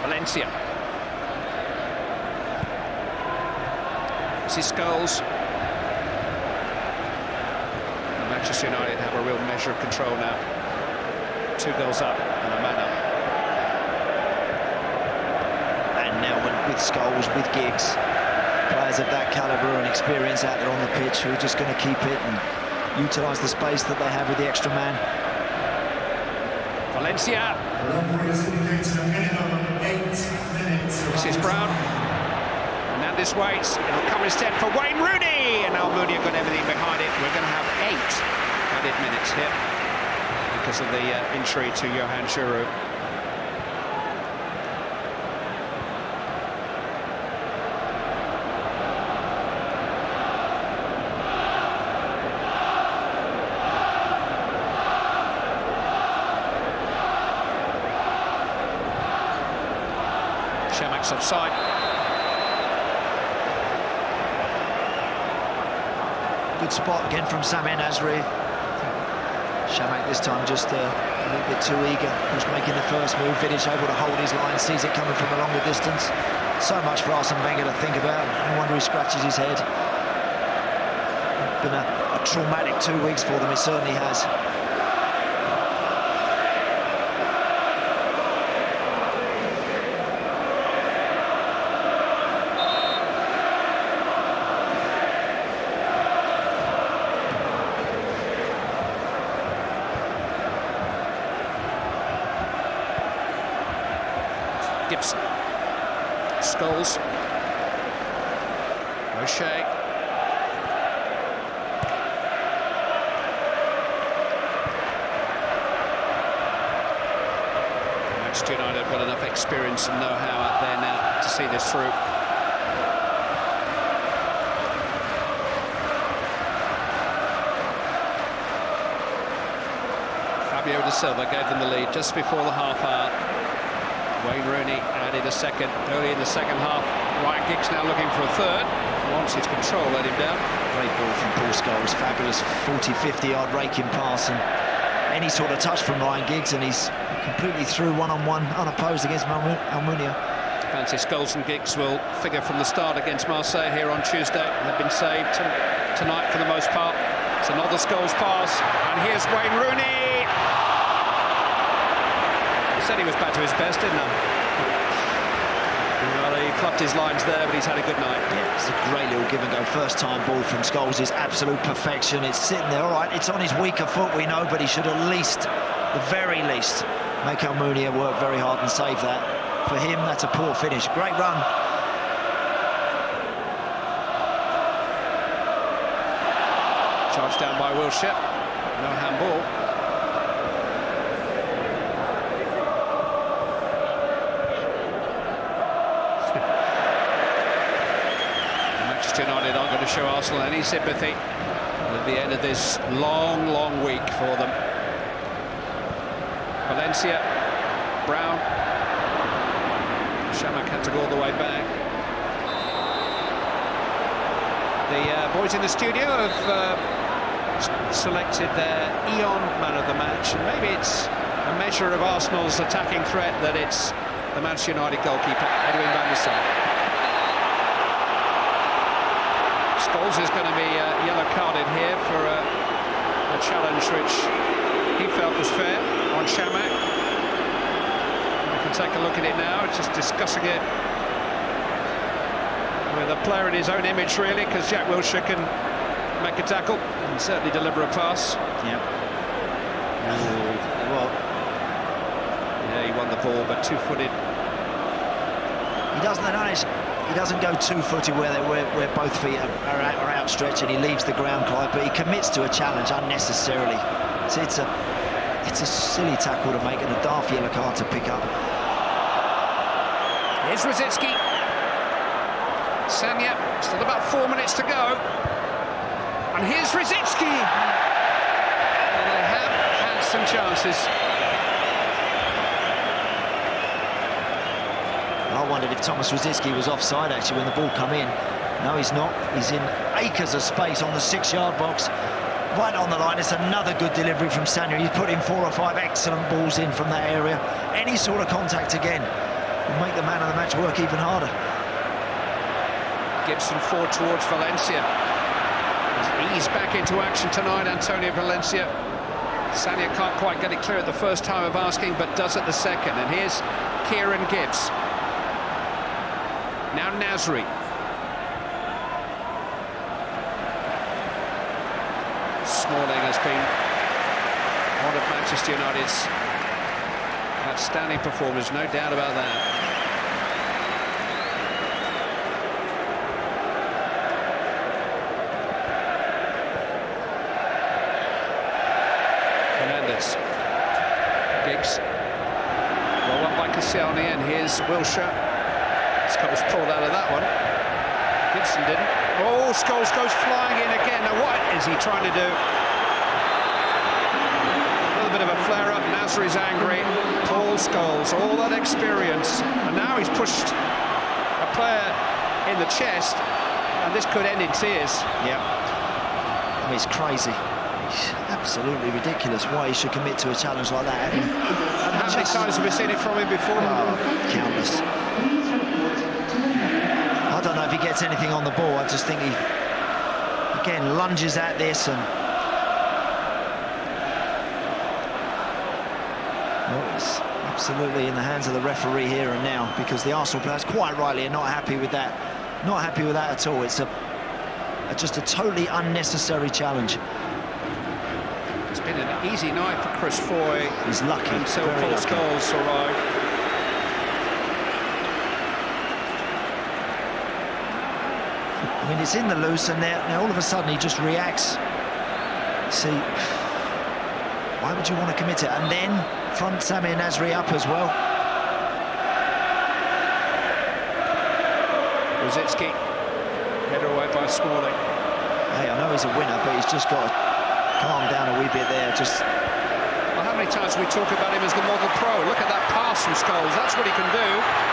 Valencia. This is Scholes. Manchester United have a real measure of control now. 2 goals up and a man up. With Scholes, with Giggs, players of that calibre and experience out there on the pitch who are just going to keep it and utilise the space that they have with the extra man. Valencia. This is Brown. Hernandez waits. It'll come instead for Wayne Rooney, and Almunia got everything behind it. We're going to have 8 added minutes here because of the injury to Johan Giroud. Shemak's offside. Good spot again from Samir Nasri. Shemak this time just a little bit too eager. Was making the first move. Vidic able to hold his line, sees it coming from a longer distance. So much for Arsene Wenger to think about. No wonder he scratches his head. Been a traumatic 2 weeks for them, it certainly has. Gibson. Scholes. O'Shea. Manchester United have got enough experience and know-how out there now to see this through. Fabio Da Silva gave them the lead just before the half hour. Wayne Rooney added a second early in the second half. Ryan Giggs now looking for a third. Once his control let him down. Great ball from Paul Scholes. Fabulous 40-50 yard raking pass, and any sort of touch from Ryan Giggs, and he's completely through one-on-one, unopposed against Almunia. Fancy Scholes and Giggs will figure from the start against Marseille here on Tuesday. They've been saved tonight for the most part. It's another Scholes pass, and here's Wayne Rooney. Said he was back to his best, didn't he? Well, he fluffed his lines there, but he's had a good night. Yeah, it's a great little give and go. First time ball from Scholes is absolute perfection. It's sitting there, all right. It's on his weaker foot, we know, but he should at least, the very least, make Almunia work very hard and save that. For him, that's a poor finish. Great run. Charged down by Wilshere. No handball. show Arsenal any sympathy at the end of this long week for them. Valencia, Brown, Shamak had to go all the way back. The boys in the studio have selected their Eon man of the match, and maybe it's a measure of Arsenal's attacking threat that it's the Manchester United goalkeeper, Edwin van der Sar. Scholes is going to be yellow carded here for a challenge which he felt was fair on Shamak. We can take a look at it now, just discussing it with a player in his own image, really, because Jack Wilshere can make a tackle and certainly deliver a pass. Yeah. Well, yeah, he won the ball, but two-footed. He doesn't go two-footed where both feet are outstretched and he leaves the ground, Clive, but he commits to a challenge unnecessarily. So it's a silly tackle to make and a daft yellow card to pick up. Here's Rosicky. Sanya, still about 4 minutes to go. And here's Rosicky. Well, they have had some chances. I wondered if Thomas Rosicky was offside actually when the ball come in. No, he's not. He's in acres of space on the 6-yard box, right on the line. It's another good delivery from Sanya. He's put in 4 or 5 excellent balls in from that area. Any sort of contact again will make the man of the match work even harder. Gibson forward towards Valencia. He's back into action tonight, Antonio Valencia. Sanya can't quite get it clear at the first time of asking, but does at the second. And here's Kieran Gibbs. Now Nasri. Smalling has been one of Manchester United's outstanding performers, no doubt about that. Fernandes. Giggs. Well, one by Koscielny, and here's Wilshere. Scholes pulled out of that one. Gibson didn't. Oh, Scholes goes flying in again. Now what is he trying to do? A little bit of a flare-up. Nasri's angry. Paul Scholes, all that experience. And now he's pushed a player in the chest, and this could end in tears. Yeah. I mean, it's crazy. It's absolutely ridiculous why he should commit to a challenge like that. How many times have we seen it from him before? Oh, countless. I don't know if he gets anything on the ball. I just think he, again, lunges at this and... Well, it's absolutely in the hands of the referee here and now, because the Arsenal players, quite rightly, are not happy with that. Not happy with that at all. It's just a totally unnecessary challenge. It's been an easy night for Chris Foy. He's lucky. Until Paul Scholes arrived. I mean, it's in the loose, and now all of a sudden he just reacts. See, why would you want to commit it? And then front Samir Nasri up as well. Rosicky, header away by Smalling. Hey, I know he's a winner, but he's just got to calm down a wee bit there. Well, how many times we talk about him as the model pro? Look at that pass from Scholes. That's what he can do.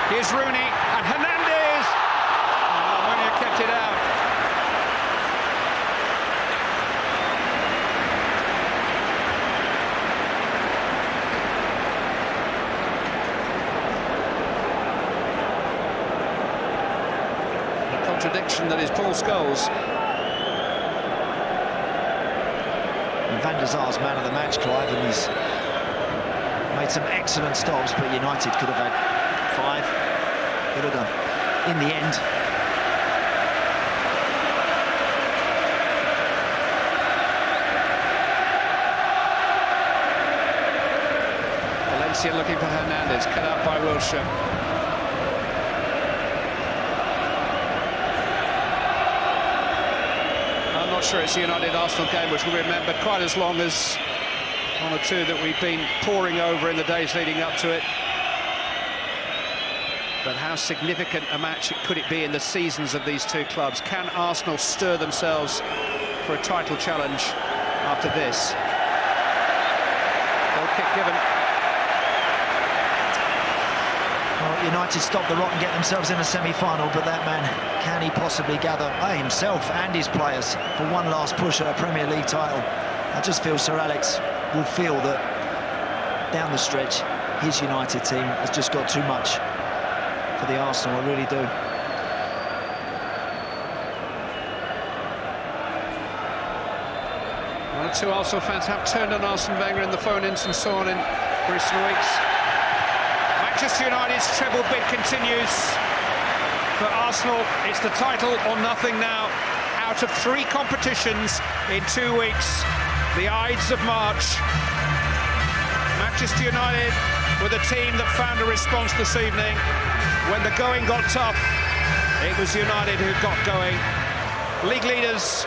Here's Rooney and Hernandez. Oh, Rooney kept it out. Contradiction that is Paul Scholes. And Van der Sar's man of the match, Clive, and he's made some excellent stops, but United could have had 5. Could have done. In the end. Valencia looking for Hernandez, cut out by Wilshere. I'm not sure it's a United-Arsenal game which we'll remember quite as long as one or two that we've been poring over in the days leading up to it. but how significant a match could it be in the seasons of these two clubs? Can Arsenal stir themselves for a title challenge after this? Goal kick given. Well, United stop the rot and get themselves in a semi-final, but that man, can he possibly gather himself and his players for one last push at a Premier League title? I just feel Sir Alex will feel that down the stretch his United team has just got too much for the Arsenal, I really do. One or two Arsenal fans have turned on Arsene Wenger in the phone-ins and so on in recent weeks. Manchester United's treble bid continues. For Arsenal, it's the title or nothing now. Out of 3 competitions in 2 weeks, the Ides of March. Manchester United with a team that found a response this evening. When the going got tough, it was United who got going. League leaders,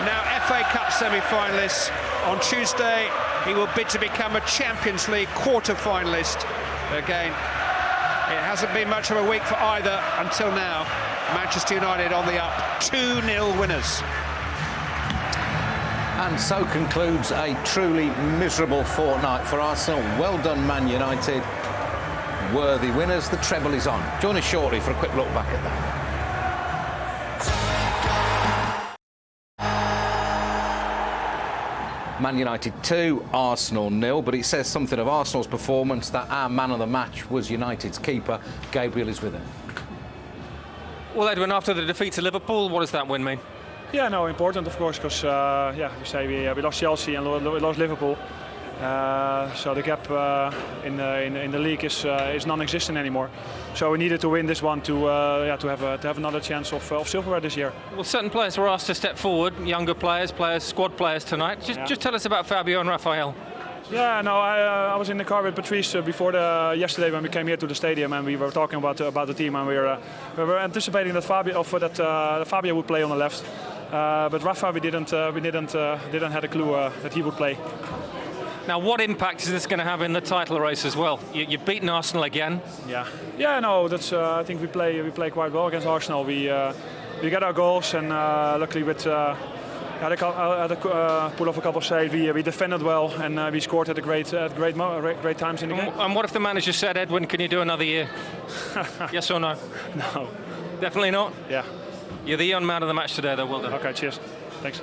now FA Cup semi-finalists. On Tuesday, he will bid to become a Champions League quarter-finalist. Again, it hasn't been much of a week for either until now. Manchester United on the up, 2-0 winners. And so concludes a truly miserable fortnight for Arsenal. Well done, Man United. Worthy winners. The treble is on. Join us shortly for a quick look back at that. Man United 2, Arsenal 0, but it says something of Arsenal's performance that our man of the match was United's keeper. Gabriel is with him. Well, Edwin, after the defeat to Liverpool, what does that win mean? Yeah, no, important of course, because we say we lost Chelsea and we lost Liverpool, so the gap in the league is non-existent anymore. So we needed to win this one to have another chance of silverware this year. Well, certain players were asked to step forward, younger players, squad players tonight. Just tell us about Fabio and Rafael. Yeah, no, I was in the car with Patrice before yesterday when we came here to the stadium, and we were talking about the team, and we were anticipating that Fabio would play on the left, but Rafa we didn't have a clue that he would play. Now, what impact is this going to have in the title race as well? You've beaten Arsenal again. Yeah, no, that's I think we play quite well against Arsenal. We get our goals, and luckily with. Had to pull off a couple of saves. We defended well, and we scored at great times in the game. And what if the manager said, Edwin, can you do another year? Yes or no? No. Definitely not? Yeah. You're the young man of the match today, though. Well done. Okay, cheers. Thanks.